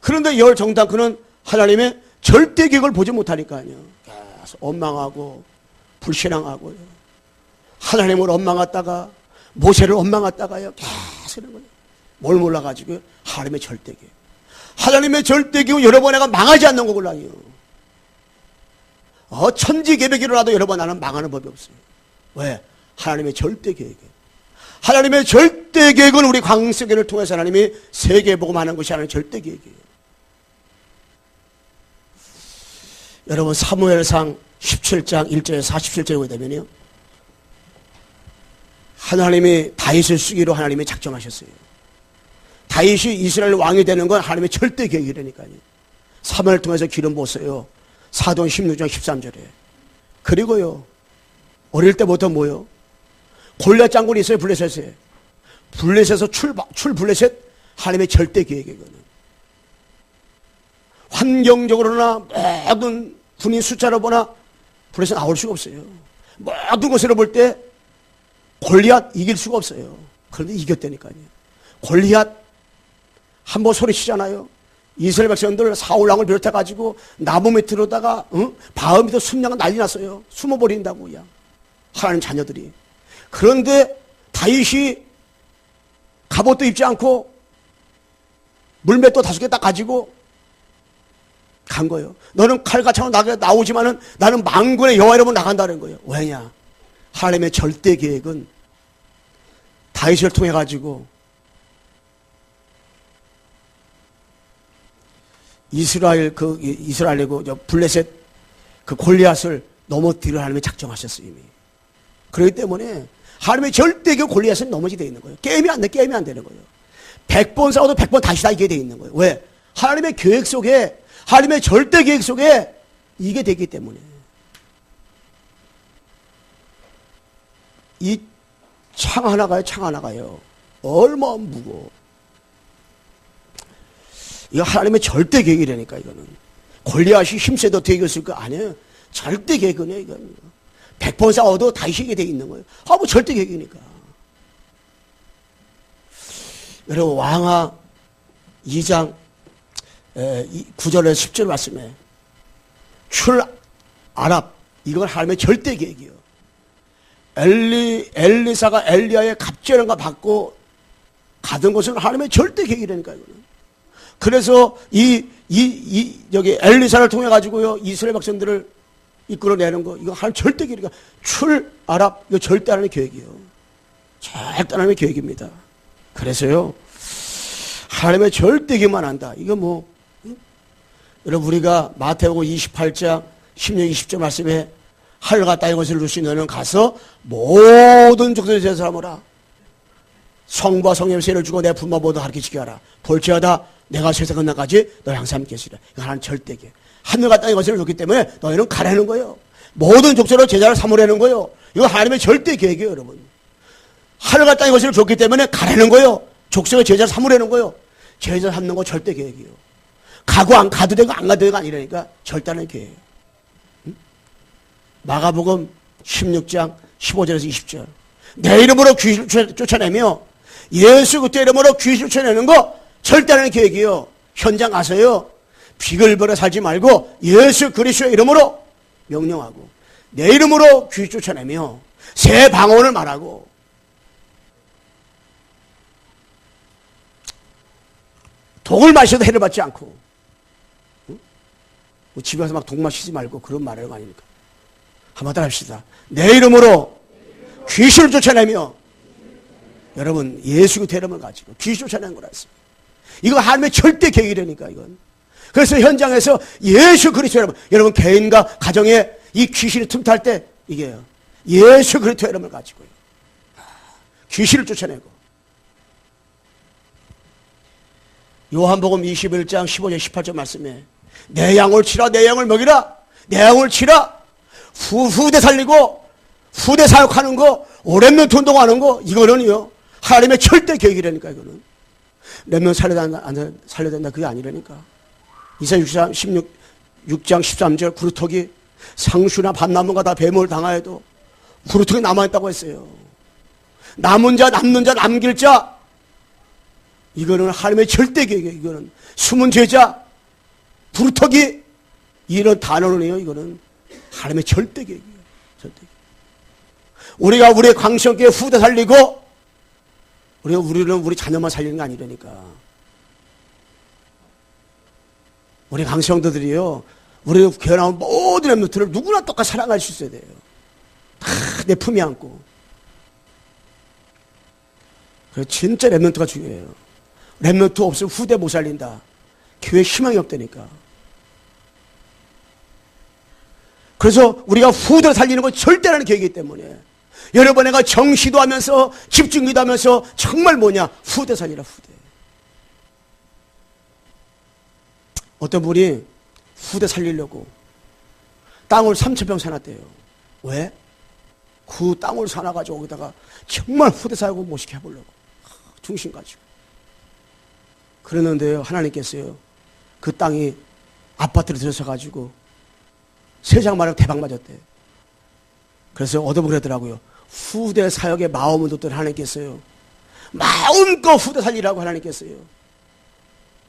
그런데 열 정탐꾼은 하나님의 절대 계획을 보지 못하니까요. 계속 원망하고 불신앙하고요. 하나님을 원망했다가 모세를 원망했다가요. 계속 이런 거예요. 뭘 몰라가지고 하나님의 절대 계획. 하나님의 절대 계획은 여러 번 내가 망하지 않는 거구나요. 천지 계획이 일어나도 여러 번 나는 망하는 법이 없어요. 왜? 하나님의 절대 계획이에요. 하나님의 절대 계획은 우리 광세기를 통해서 하나님이 세계 복음하는 것이 하나님의 절대 계획이에요. 여러분 사무엘상 17장 1절에 47절에 보게 되면요. 하나님이 다윗을 쓰기로 하나님이 작정하셨어요. 다윗이 이스라엘 왕이 되는 건 하나님의 절대 계획이라니까요. 사무엘 통해서 기름 부었어요. 사도행 16장 13절에. 그리고요. 어릴 때부터 뭐요? 골리앗 장군이 있어요. 블레셋에. 블레셋에서 출 블레셋 하나님의 절대 계획이거든요. 환경적으로나 모든 군인 숫자로 보나 블레셋 나올 수가 없어요. 모든 것으로 볼 때 골리앗 이길 수가 없어요. 그런데 이겼다니까요. 골리앗 한번 소리치잖아요. 이스라엘 백성들 사울왕을 비롯해가지고 나무 밑으로다가 바위 밑으로 숨냐가 난리 났어요. 숨어버린다고 그냥 하나님 자녀들이. 그런데 다윗이 갑옷도 입지 않고 물맷도 5개 딱 가지고 간 거예요. 너는 칼과 창으로 나오지만은 나는 만군의 여호와 이름으로 나간다는 거예요. 왜냐? 하나님의 절대 계획은 다윗을 통해 가지고 이스라엘의 블레셋 그 골리앗을 넘어뜨리려 하나님이 작정하셨어요. 이미. 그렇기 때문에 하나님의 절대 계획 골리앗은 넘어지게 되어 있는 거예요. 게임이 안 되는 거예요. 100번 싸워도 100번 다시 다 이기게 되어 있는 거예요. 왜? 하나님의 계획 속에 하나님의 절대 계획 속에 이게 되기 때문에. 이 창 하나가요. 얼마나 무거워. 이거 하나님의 절대 계획이라니까, 이거는. 골리앗이 힘세도 되겠을 거 아니에요. 절대 계획이네요, 이거는. 100번 싸워도 다시 이기게 돼 있는 거예요. 뭐 절대 계획이니까. 여러분, 왕하 2장 9절에서 10절 말씀에 출아랍, 이건 하나님의 절대 계획이에요. 엘리사가 엘리야의 갑절한가 받고 가던 것은 하나님의 절대 계획이라니까, 이거는. 그래서 여기 엘리사를 통해 가지고요, 이스라엘 백성들을 이끌어내는 거, 이거 하나님 절대 계획이니까. 출아랍, 이거 절대 하나님의 계획이에요. 절대 하나님의 계획입니다. 그래서요, 하나님의 절대 계획만 한다. 이거 뭐, 여러분, 우리가 마태복음 28장 16, 20절 말씀에 하늘과 땅의 것을 누시 너는 가서 모든 족속의 제사 삼으라. 성부와 성령의 세를 주고 내 분마 모두 가르치게 하라. 볼지어다 내가 세상 끝날까지 너희 항상 함께 계시라. 이거 하나는 절대계. 하늘과 땅의 것을 줬기 때문에 너희는 가라는 거예요. 모든 족속으로 제자를 삼으라는 거예요. 이거 하나님의 절대 계획이에요, 여러분. 하늘과 땅의 것을 줬기 때문에 가라는 거예요. 족속의 제자를 삼으라는 거예요. 제자 삼는 거 절대 계획이에요. 가고 안 가도 되고 안 가도 되고 아니라니까 절대는 계획이에요. 응? 마가복음 16장 15절에서 20절. 내 이름으로 귀신을 쫓아내며 예수 그리스도 이름으로 귀신을 쫓아내는 거 절대는 계획이에요. 현장 가서요. 비글벌어 살지 말고 예수 그리스도의 이름으로 명령하고 내 이름으로 귀신 쫓아내며 새 방언을 말하고 독을 마셔도 해를 받지 않고 응? 뭐 집에 가서 막 독 마시지 말고 그런 말하는 거 아닙니까? 한번 따라 합시다. 내 이름으로 귀신을 쫓아내며 여러분 예수 그리스도의 이름을 가지고 귀신 쫓아내는 거라 했습니다. 이거 하나님의 절대 계획이라니까 이건. 그래서 현장에서 예수 그리스도의 이름, 여러분 개인과 가정에 이 귀신이 틈탈 때 이게요. 예수 그리스도의 이름을 가지고요. 귀신을 쫓아내고. 요한복음 21장 15절 18절 말씀에 내 양을 치라 내 양을 먹이라 내 양을 치라 후대 살리고 후대 사역하는 거 오랜면 운동하는 거 이거는요 하나님의 절대 계획이라니까 이거는 렘넌트 살려야 된다 그게 아니라니까. 이사야 6장 13절 구루터기 상수나 밭나무가 다 뱀을 당하여도 구루터기 남아있다고 했어요. 남은 자 남는 자 남길 자 이거는 하나님의 절대 계획이에요. 이거는 숨은 죄자 구루터기 이런 단어는요 이거는 하나님의 절대 계획이에요. 절대 계획. 우리가 우리의 광성교회 후대 살리고 우리는 우리 자녀만 살리는 게 아니라니까. 우리 강성도들이요, 우리 교회 나온 모든 렘넌트를 누구나 똑같이 사랑할 수 있어야 돼요. 다 내 품에 안고. 그래서 진짜 렘넌트가 중요해요. 렘넌트 없으면 후대 못 살린다. 교회에 희망이 없다니까. 그래서 우리가 후대를 살리는 건 절대라는 계획이기 때문에 여러 번 내가 정시도 하면서 집중기도 하면서 정말 뭐냐 후대 살리라 후대. 어떤 분이 후대 살리려고 땅을 3,000평 사놨대요. 왜? 그 땅을 사놔가지고 거기다가 정말 후대 사역을 멋있게 해보려고 중심 가지고. 그랬는데요 하나님께서요 그 땅이 아파트를 들여서가지고 세상 말하고 대박 맞았대요. 그래서 얻어보려더라고요. 후대 사역의 마음을 뒀던 하나님께서요 마음껏 후대 살리라고 하나님께서요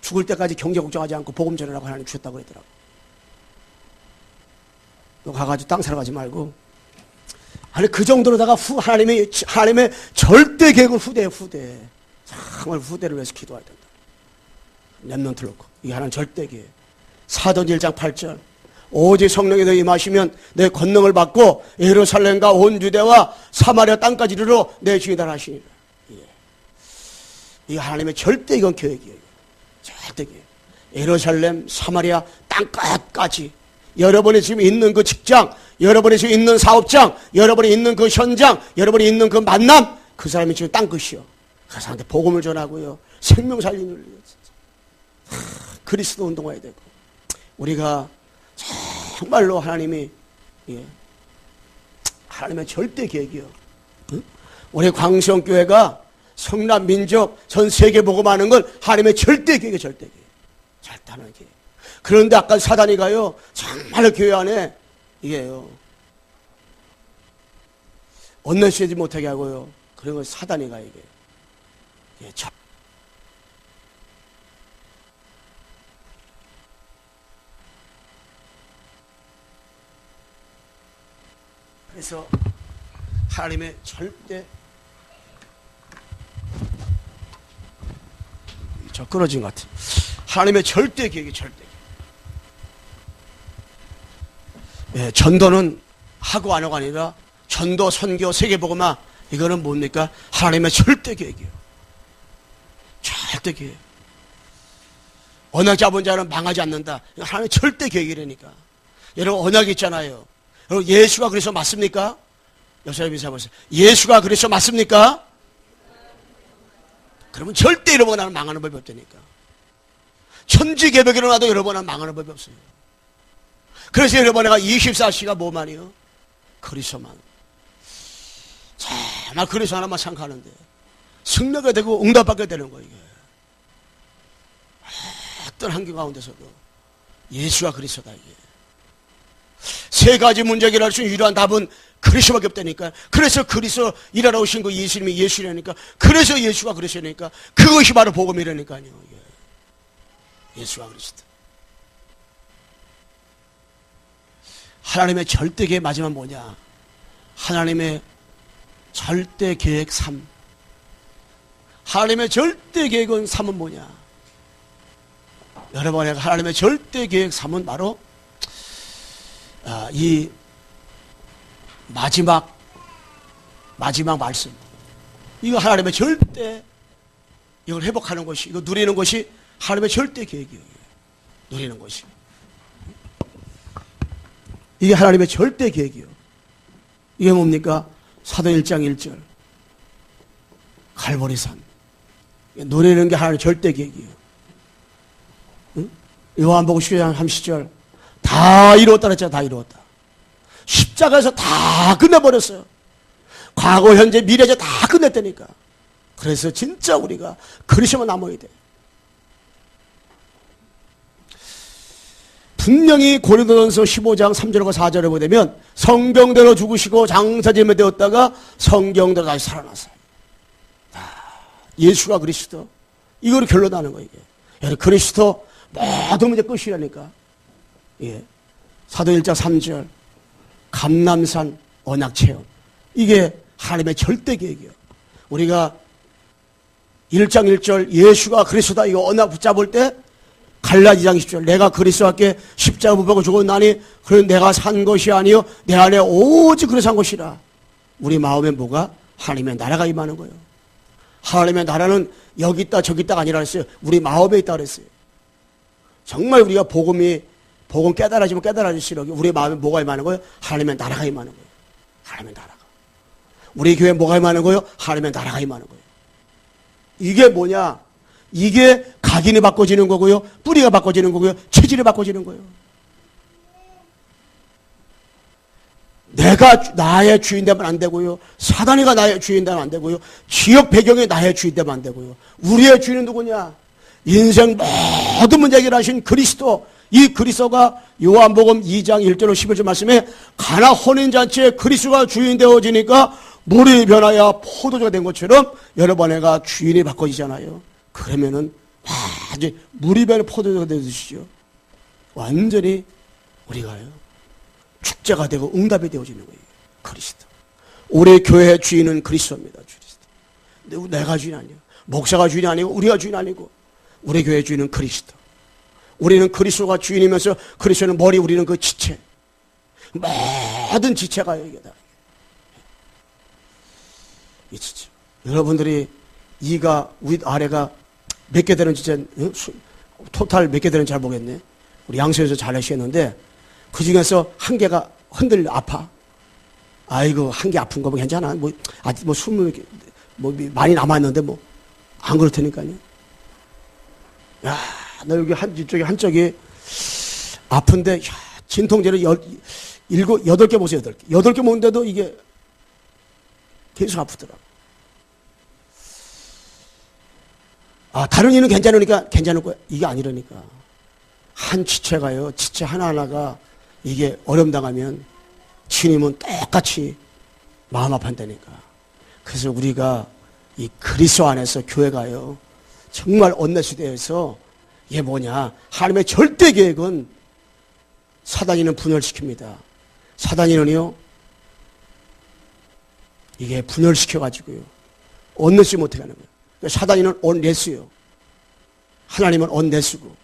죽을 때까지 경제 걱정하지 않고 복음 전하라고 하나님 주셨다고 그러더라고요. 너 가가지고 땅 사러 가지 말고 아니 그 정도로다가 하나님의 절대 계획은 후대예요. 후대. 정말 후대를 위해서 기도해야 된다. 렘넌트를 놓고 이게 하나는 절대 계획. 사도행전 1장 8절 오직 성령이 너희 임하시면 내 권능을 받고 예루살렘과 온 유대와 사마리아 땅까지 이르러 내 주이다 하시니라. 예. 이게 하나님의 절대 이건 계획이에요. 절대 계획. 예루살렘, 사마리아 땅끝까지 여러분이 지금 있는 그 직장, 여러분이 지금 있는 사업장, 여러분이 있는 그 현장, 여러분이 있는 그 만남, 그 사람이 지금 땅끝이요. 그 사람한테 복음을 전하고요. 생명 살리는 일. 그리스도 운동해야 되고. 우리가 정말로 하나님이 하나님의 절대 계획이요. 응? 우리 광성교회가 성남 민족 전 세계 복음하는 건 하나님의 절대 계획이에요. 절대 계획. 절대 하나님의 계획. 그런데 아까 사단이 가요. 정말 교회 안에 이게요. 언내시지 못하게 하고요. 그런 걸 사단이 가 이게. 예, 그래서 하나님의 절대 저 끊어진 것 같아요. 하나님의 절대 계획이 절대 계획. 예, 전도는 하고 안 하고 아니라 전도, 선교, 세계복음화 이거는 뭡니까? 하나님의 절대 계획이에요. 절대 계획. 언약 잡은 자는 망하지 않는다. 하나님의 절대 계획이라니까. 여러분 언약이 있잖아요. 여러분 예수가 그리스도 맞습니까? 옆 사람 인사해 보세요. 예수가 그리스도 맞습니까? 그러면 절대 여러분 나는 망하는 법이 없다니까. 천지개벽이 일어나도 여러분은 망하는 법이 없어요. 그래서 여러분 내가 24시가 뭐만이요? 그리스도만. 정말 그리스도 하나만 생각하는데 승리가 되고 응답받게 되는 거예요. 이게. 어떤 환경 가운데서도 예수가 그리스도다 이게. 세 가지 문제 해결할 수 있는 유일한 답은 그리스도밖에 없다니까. 그래서 그리스도 일하러 오신 거 예수님이 예수라니까. 그래서 예수가 그리스도니까. 그것이 바로 복음이라니까요. 이게. 예수가 그리스도. 하나님의 절대 계획 마지막 뭐냐? 하나님의 절대 계획 3. 하나님의 절대 계획은 3은 뭐냐? 여러분, 하나님의 절대 계획 3은 바로 이 마지막 말씀. 이거 하나님의 절대, 이걸 회복하는 것이, 이거 누리는 것이 하나님의 절대 계획이에요. 누리는 것이. 이게 하나님의 절대 계획이요. 이게 뭡니까? 사도행 1장 1절. 갈보리산. 누리는 게 하나님의 절대 계획이에요. 응? 요한복음 10장 30절. 다 이루었다 그랬잖아. 다 이루었다. 십자가에서 다 끝내버렸어요. 과거, 현재, 미래제 다 끝냈다니까. 그래서 진짜 우리가 그리스도만 남아야 돼. 분명히 고린도전서 15장 3절과 4절에 보면 성경대로 죽으시고 장사짐에 되었다가 성경대로 다시 살아났어요. 예수가 그리스도. 이거를 결론나는 거예요. 이게. 그리스도 모든 문제 끝이라니까. 예. 사도 1장 3절 감람산 언약체험. 이게 하나님의 절대 계획이에요. 우리가 1장 1절 예수가 그리스도다 이거 언약 붙잡을 때 갈라디 2장 10절 내가 그리스도와 함께 십자가 못 박고 죽었나니 그는 내가 산 것이 아니요 내 안에 오직 그리스도 산 것이라. 우리 마음에 뭐가? 하나님의 나라가 임하는 거예요. 하나님의 나라는 여기 있다 저기 있다가 아니라 했어요. 우리 마음에 있다 그랬어요. 정말 우리가 복음 깨달아지면 깨달아질수록 우리 마음에 뭐가 임하는 거예요? 하나님의 나라가 임하는 거예요. 하나님의 나라가. 우리 교회에 뭐가 임하는 거예요? 하나님의 나라가 임하는 거예요. 이게 뭐냐? 이게 각인이 바꿔지는 거고요. 뿌리가 바꿔지는 거고요. 체질이 바꿔지는 거예요. 내가 나의 주인 되면 안 되고요. 사단이가 나의 주인 되면 안 되고요. 지역 배경이 나의 주인 되면 안 되고요. 우리의 주인은 누구냐? 인생 모든 문제 해결하신 그리스도. 이 그리스도가 요한복음 2장 1절로 11절 말씀에 가나 혼인잔치에 그리스도가 주인 되어지니까 물이 변하여 포도주가 된 것처럼 여러분 애가 주인이 바꿔지잖아요. 그러면은 아주 물이 변해 포도주가 되듯이죠. 완전히 우리가요 축제가 되고 응답이 되어지는 거예요. 그리스도. 우리 교회의 주인은 그리스도입니다. 그리스도. 내가 주인 아니에요. 목사가 주인이 아니고 우리가 주인 아니고 우리 교회의 주인은 그리스도. 우리는 그리스도가 주인이면서 그리스도는 머리, 우리는 그 지체. 모든 지체가 여기다. 이 지체. 여러분들이 이가 윗 아래가 몇 개 되는지 토탈 몇 개 되는지 잘 모르겠네. 우리 양수에서 잘 하시겠는데 그 중에서 한 개가 흔들려 아파. 아이고 한 개 아픈 거면 괜찮아. 뭐 아직 뭐 20개 뭐 많이 남았는데 뭐 안 그렇다니까요. 야, 나 여기 이쪽에 한쪽이 아픈데 야, 진통제를 8개 보세요. 8개 먹는데도 이게 계속 아프더라고. 다른 이는 괜찮으니까 괜찮을 거야. 이게 아니라니까. 한 지체가요. 지체 하나하나가 이게 어려움당하면 주님은 똑같이 마음 아파한다니까. 그래서 우리가 이 그리스도 안에서 교회가요. 정말 언내시대에서 이게 뭐냐. 하나님의 절대 계획은 사단이는 분열시킵니다. 사단이는요. 이게 분열시켜가지고요. 언내시 못하게 하는 거예요. 사단이는 언내수요. 하나님은 언내수고.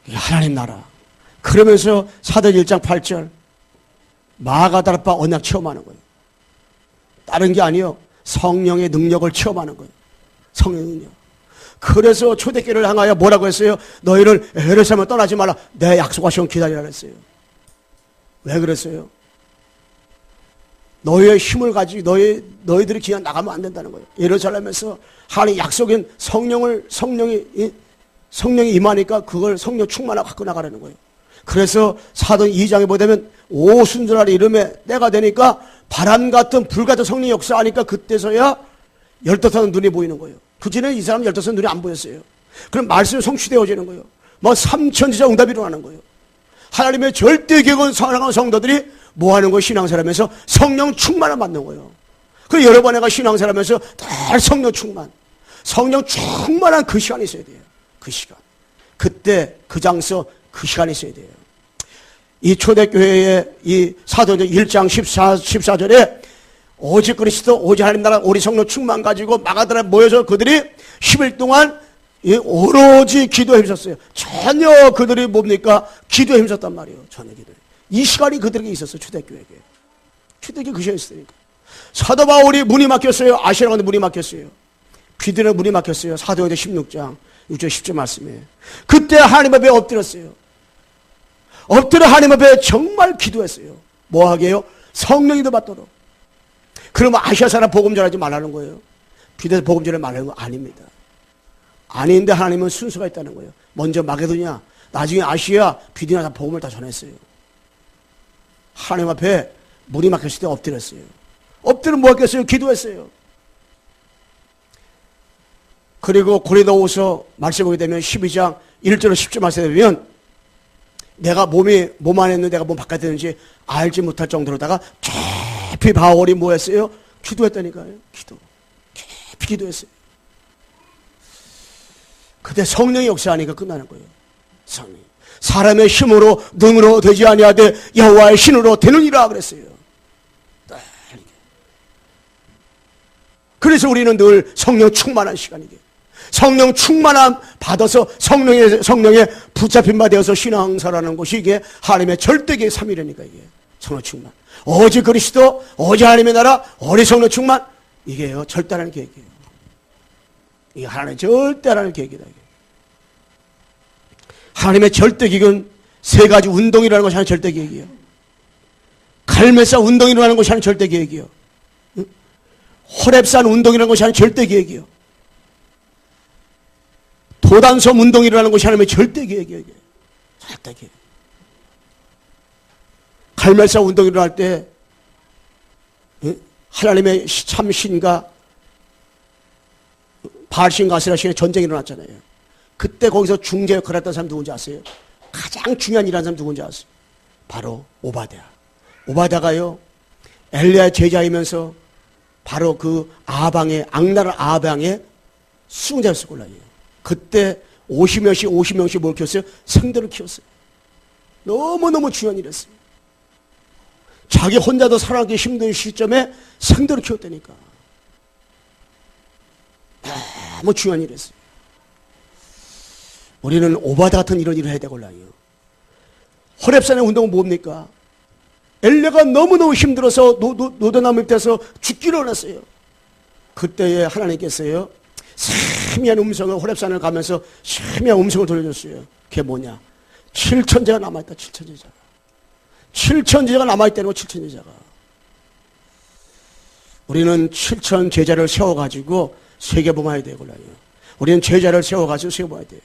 이게 하나님 나라. 그러면서 사도행 1장 8절 마가다락바 언약 체험하는 거예요. 다른 게 아니에요. 성령의 능력을 체험하는 거예요. 성령의 능력. 그래서 초대교회를 향하여 뭐라고 했어요? 너희를 예루살렘을 떠나지 말라. 내 약속하시면 기다리라 그랬어요. 왜 그랬어요? 너희의 힘을 가지고 너희들이 그냥 나가면 안 된다는 거예요. 예루살렘에서 하나님 약속인 성령이 임하니까 그걸 성령 충만하고 갖고 나가라는 거예요. 그래서 사도행 2장에 보면 오순절날 이름에 때가 되니까 바람 같은 불 같은 성령이 역사하니까 그때서야 열두 눈이 보이는 거예요. 그전에 이 사람은 열두 눈이 안 보였어요. 그럼 말씀이 성취되어지는 거예요. 뭐 삼천지자 응답이 일어나는 거예요. 하나님의 절대 계획은 사랑하는 성도들이 뭐 하는 거예요? 신앙생활하면서 성령 충만을 받는 거예요. 그래서 여러 번 내가 신앙생활하면서 늘 성령 충만한 그 시간이 있어야 돼요. 그 시간. 그때 그 장소 그 시간이 있어야 돼요. 이 초대교회의 이 사도행전 1장 14절에 오직 그리스도 오직 하나님 나라 오직 성령 충만 가지고 마가다라에 모여서 그들이 10일 동안 오로지 기도에 힘썼어요. 전혀 그들이 뭡니까? 기도에 힘썼단 말이에요. 전혀 기도에. 이 시간이 그들에게 있었어요. 초대교회에게. 초대교회 그 시간이 있으니까. 사도 바울이 문이 막혔어요. 아시아 가운데 문이 막혔어요. 귀들에 문이 막혔어요. 사도행전 16장 6절 10절 말씀에. 그때 하나님 앞에 엎드렸어요. 엎드려 하나님 앞에 정말 기도했어요. 뭐 하게요? 성령이 더 받도록. 그러면 아시아 사람 복음 전하지 말라는 거예요. 비대서 복음 전하지 말라는 거 아닙니다. 아닌데 하나님은 순서가 있다는 거예요. 먼저 마게도냐, 나중에 아시아, 비디나 다 복음을 다 전했어요. 하나님 앞에 문이 막혔을 때 엎드렸어요. 엎드려 뭐 했겠어요? 기도했어요. 그리고 고린도후서 말씀 보게 되면 12장 1절로 10절 말씀에 보면 내가 몸 안에 있는 내가 몸 바깥에 있는지 알지 못할 정도로다가 깊이 바울이 뭐 했어요? 기도했다니까요. 깊이 기도했어요. 그때 성령이 역사하니까 끝나는 거예요. 성령. 사람의 힘으로 능으로 되지 아니하되 여호와의 신으로 되느니라 그랬어요. 그래서 우리는 늘 성령 충만한 시간이게. 성령 충만함 받아서 성령에 붙잡힌 바 되어서 신앙사라는 것이 이게 하나님의 절대계의 3일이니까 이게 성령 충만. 오직 그리스도, 오직 하나님의 나라, 오직 성령 충만. 이게요 절대라는 계획이에요. 이게 하나님의 절대라는 계획이다. 이게. 하나님의 절대계획은 세 가지 운동이라는 것이 하나님의 절대계획이에요. 갈멜산 운동이라는 것이 하나님의 절대계획이에요. 호렙산 운동이라는 것이 하나님의 절대계획이에요. 도단섬 운동이라는 것이 하나님의 절대계획이에요. 절대계획. 갈멜산 운동이 일어날 때 하나님의 참신과 바알신과 아세라신의 전쟁이 일어났잖아요. 그때 거기서 중재 역할을 했던 사람 누군지 아세요? 가장 중요한 일하는 사람 누군지 아세요? 바로 오바댜. 오바댜가요 엘리야의 제자이면서 바로 그 악나라 아방의 수용자였을 걸로 알아요. 그때 50명씩 뭘 키웠어요? 생들을 키웠어요. 너무너무 중요한 일이었어요. 자기 혼자도 살아가기 힘든 시점에 생들을 키웠다니까. 너무 중요한 일이었어요. 우리는 오바댜 같은 이런 일을 해야 되걸라요. 호렙산의 운동은 뭡니까? 엘리야가 너무너무 힘들어서 노다나무 밑에서 죽기로 일어났어요. 그때에 하나님께서요 세미한 음성을 호렙산을 가면서 세미한 음성을 돌려줬어요. 그게 뭐냐? 7천제가 남아있다. 7천제자가. 7천제자가 남아있다는 거. 7천제자가. 우리는 7천제자를 세워가지고 세계복음해야 되고요. 우리는 제자를 세워가지고 세계복음해야 돼요.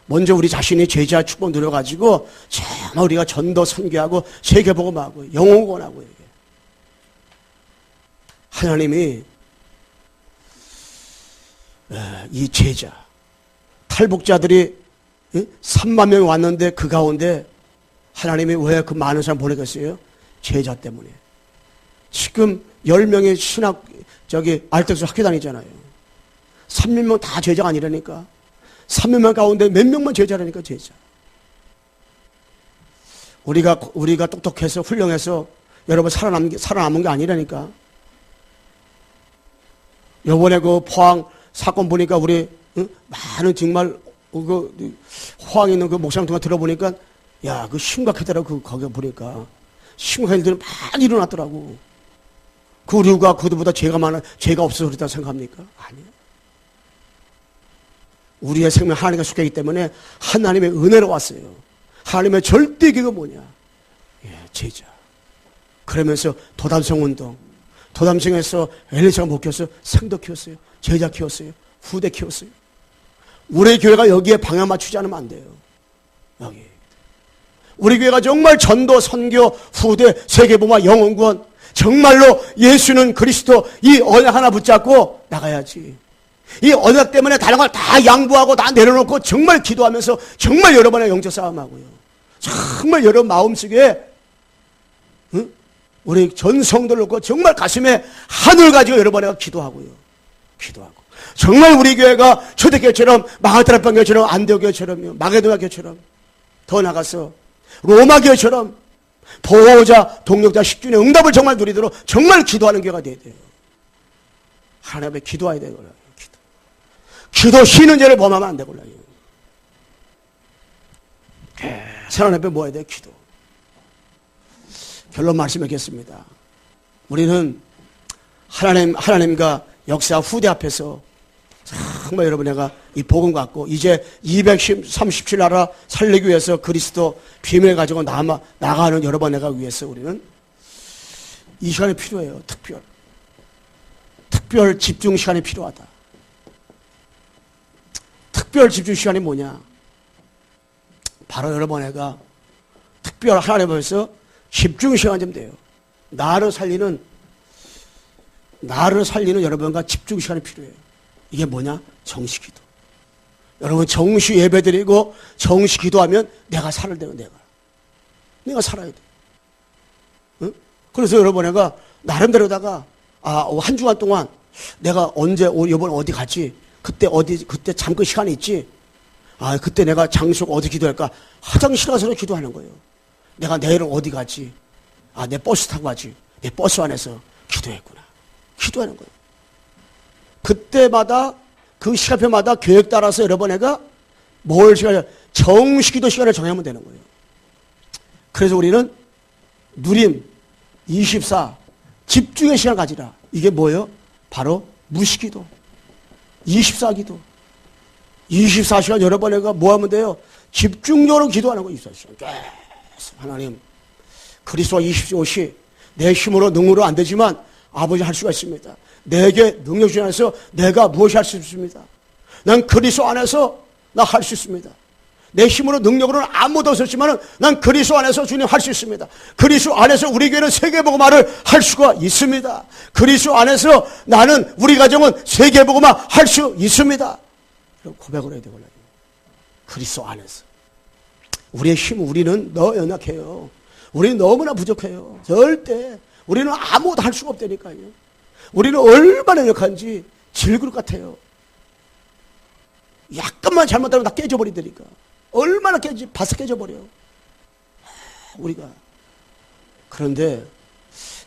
먼저 우리 자신이 제자 축복 누려가지고 정말 우리가 전도 선교하고 세계복음하고 영혼권하고 이게 하나님이 이 제자 탈북자들이 3만 명이 왔는데 그 가운데 하나님이 왜 그 많은 사람 보내겠어요? 제자 때문에. 지금 10명의 알텍스 학교 다니잖아요. 3명 다 제자가 아니라니까. 3명 가운데 몇 명만 제자라니까. 제자. 우리가 똑똑해서 훌륭해서 여러분 살아남은 게 아니라니까. 요번에 그 포항 사건 보니까 우리 많은 정말 포항에 있는 그 목사님 동안 들어보니까 야, 그 심각하더라고. 거기 보니까 심각한 일들이 많이 일어났더라고. 그 우리가 그들보다 죄가 없어서 그랬다 생각합니까? 아니에요. 우리의 생명 하나님과 속하기 때문에 하나님의 은혜로 왔어요. 하나님의 절대 계획은 뭐냐? 제자. 그러면서 도담성 운동, 도담성에서 엘리사가 못 키웠어요. 생도 키웠어요. 제자 키웠어요. 후대 키웠어요. 우리 교회가 여기에 방향 맞추지 않으면 안 돼요. 여기. 우리 교회가 정말 전도, 선교, 후대, 세계복음화, 영혼구원, 정말로 예수는 그리스도 이 언약 하나 붙잡고 나가야지. 이 언약 때문에 다른 걸 다 양보하고 다 내려놓고 정말 기도하면서 정말 여러분의 영적 싸움하고요. 정말 여러분 마음속에 우리 전 성도를 놓고 정말 가슴에 하늘 가지고 여러분과 기도하고요. 기도하고. 정말 우리 교회가 초대교회처럼 마가다락방 교회처럼 안디옥 교회처럼요. 마게도냐 교회처럼 더 나가서 로마 교회처럼 보호자, 동력자, 식준의 응답을 정말 누리도록 정말 기도하는 교회가 돼야 돼요. 하나님 앞에 기도해야 되고요. 기도 쉬는 죄를 범하면 안 되고요. 하나님 앞에 뭐 해야 돼요? 기도. 결론 말씀하겠습니다. 우리는 하나님과 역사 후대 앞에서 정말 여러분 내가 이 복음 갖고 이제 237 나라 살리기 위해서 그리스도 비밀 가지고 나가는 여러분 내가 위해서 우리는 이 시간이 필요해요. 특별 집중 시간이 필요하다. 특별 집중 시간이 뭐냐? 바로 여러분 내가 특별 하나님 앞에서 집중 시간 좀 돼요. 나를 살리는 여러분과 집중 시간이 필요해요. 이게 뭐냐? 정시 기도. 여러분 정시 예배 드리고 정시 기도하면 내가 살아야 돼요. 내가 살아야 돼. 응? 그래서 여러분 내가 나름대로다가 한 주간 동안 내가 언제 이번에 어디 갔지? 그때 잠깐 시간이 있지? 그때 내가 장소가 어디 기도할까? 화장실 가서 기도하는 거예요. 내가 내일은 어디 가지? 내 버스 타고 가지. 내 버스 안에서 기도했구나. 기도하는 거예요. 그때마다 그 시간표마다 계획 따라서 여러분 내가 정시기도 시간을 정하면 되는 거예요. 그래서 우리는 누림 24 집중의 시간 가지라. 이게 뭐예요? 바로 무시기도 24기도 24시간 여러분 내가 뭐 하면 돼요? 집중적으로 기도하는 거예요. 24시간 계속 하나님 그리스도와 25시 내 힘으로 능으로 안 되지만 아버지 할 수가 있습니다. 내게 능력 주시 안에서 내가 무엇이 할 수 있습니다. 난 그리스도 안에서 나 할 수 있습니다. 내 힘으로 능력으로는 아무도 없었지만 난 그리스도 안에서 주님 할 수 있습니다. 그리스도 안에서 우리 교회는 세계복음화를 할 수가 있습니다. 그리스도 안에서 나는 우리 가정은 세계복음화 할 수 있습니다. 이런 고백을 해야 되거든요. 그리스도 안에서 우리의 힘 우리는 너무 연약해요. 우리는 너무나 부족해요. 절대 우리는 아무것도 할 수가 없다니까요. 우리는 얼마나 연약한지 질그릇 같아요. 약간만 잘못하면 다 깨져버리다니까. 얼마나 바싹 깨져버려. 우리가. 그런데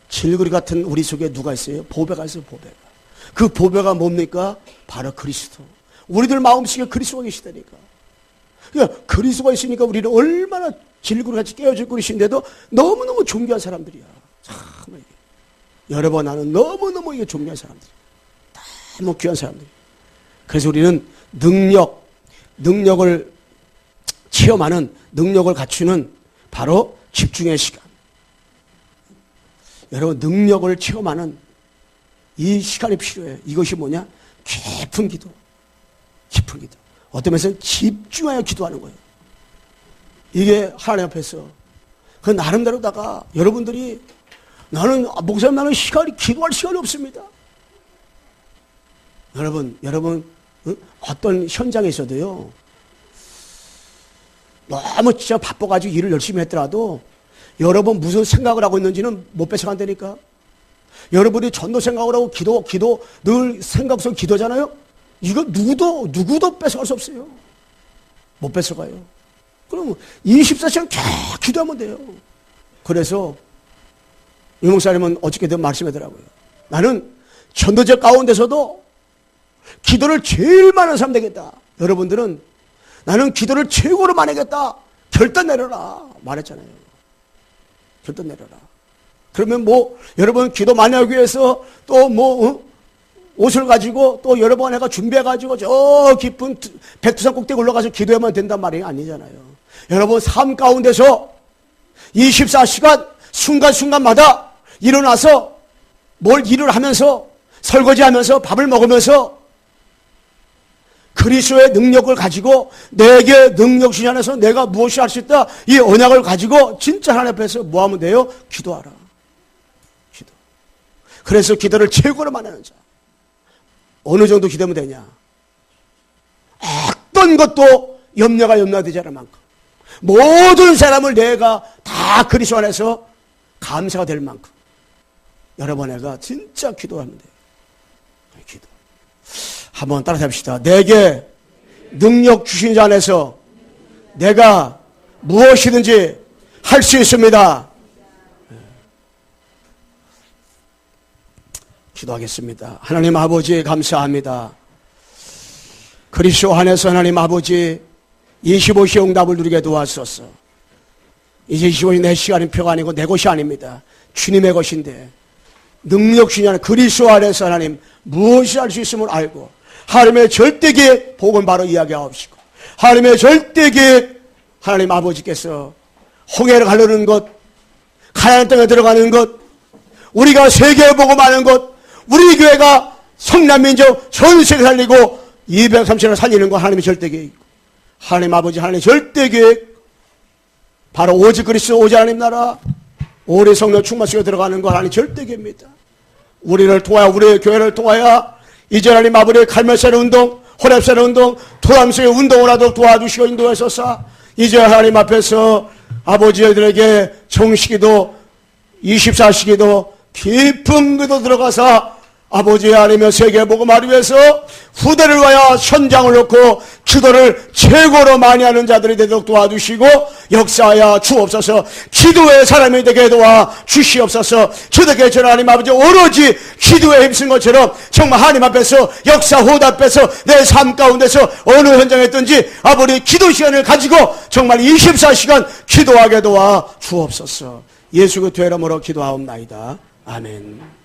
질그릇 같은 우리 속에 누가 있어요? 보배가 있어요. 보배가. 그 보배가 뭡니까? 바로 그리스도. 우리들 마음속에 그리스도가 계시다니까. 그러니까 그리스도가 있으니까 우리는 얼마나 질그릇같이 깨어질 그릇인데도 너무너무 존귀한 사람들이야. 참 여러분 나는 너무너무 이게 존귀한 사람들이야. 너무 귀한 사람들이야. 그래서 우리는 능력을 체험하는 능력을 갖추는 바로 집중의 시간. 여러분 능력을 체험하는 이 시간이 필요해요. 이것이 뭐냐? 깊은 기도. 깊은 기도. 어떤 면에서는 집중하여 기도하는 거예요. 이게 하나님 앞에서 그 나름대로다가 여러분들이 목사님 나는 기도할 시간이 없습니다. 여러분 어떤 현장에 있어도요 너무 진짜 바빠가지고 일을 열심히 했더라도 여러분 무슨 생각을 하고 있는지는 못 뺏어간다니까. 여러분이 전도 생각을 하고 기도 늘 생각 속 기도잖아요. 이거 누구도 뺏어갈 수 없어요. 못 뺏어가요. 그럼 24시간 계속 기도하면 돼요. 그래서 이 목사님은 어저께도 말씀하더라고요. 나는 전도제 가운데서도 기도를 제일 많은 사람 되겠다. 여러분들은 나는 기도를 최고로 많이 하겠다. 결단 내려라. 말했잖아요. 결단 내려라. 그러면 여러분 기도 많이 하기 위해서 또 옷을 가지고 또 여러 번 내가 준비해가지고 저 깊은 백두산 꼭대기 올라가서 기도하면 된단 말이 아니잖아요. 여러분 삶 가운데서 24시간 순간순간마다 일어나서 뭘 일을 하면서 설거지하면서 밥을 먹으면서 그리스도의 능력을 가지고 내게 능력 주신 안에서 내가 무엇이 할 수 있다 이 언약을 가지고 진짜 하나님 앞에서 뭐 하면 돼요? 기도하라. 기도. 그래서 기도를 최고로 만드는 자. 어느 정도 기도하면 되냐? 어떤 것도 염려가 되지 않을 만큼 모든 사람을 내가 다 그리스도 안에서 감사가 될 만큼 여러분 내가 진짜 기도하면 돼요. 기도. 한번 따라서 합시다. 내게 능력 주신 자 안에서 내가 무엇이든지 할 수 있습니다. 기도하겠습니다. 하나님 아버지 감사합니다. 그리스도 안에서 하나님 아버지 25시의 응답을 누리게 도와주소서. 이제 25시 내 시간표가 아니고 내 것이 아닙니다. 주님의 것인데 능력 주신 안에 그리스도 안에서 하나님 무엇이 할 수 있음을 알고 하나님의 절대계획 복음 바로 이야기하옵시고 하나님의 절대계획 하나님 아버지께서 홍해를 가르는 것 가나안 땅에 들어가는 것 우리가 세계에 보고 많은 것 우리 교회가 성남민족 전 세계 살리고 230을 살리는 것 하나님의 절대계획이고 하나님 아버지 하나님의 절대계획 바로 오직 그리스도 오직 하나님 나라 오래 성령 충만 속에 들어가는 것 하나님 절대계획입니다. 우리를 통하여 우리의 교회를 통하여 이제 하나님 아버지의 갈멜산의 운동 호렙산의 운동 토람스의 운동을 하도록 도와주시고 인도하소서. 이제 하나님 앞에서 아버지들에게 정식기도 24시기도 깊은 기도 들어가서 아버지 하나님의 세계 복음을 위해서 후대를 위하여 현장을 놓고 기도를 최고로 많이 하는 자들이 되도록 도와주시고 역사하여 주옵소서. 기도의 사람이 되게 도와 주시옵소서. 기도의 하나님 아버지 오로지 기도에 힘쓴 것처럼 정말 하나님 앞에서 역사 호답해서 내 삶 가운데서 어느 현장에 있든지 아버지 기도 시간을 가지고 정말 24시간 기도하게 도와 주옵소서. 예수 그리스도의 이름으로 기도하옵나이다. 아멘.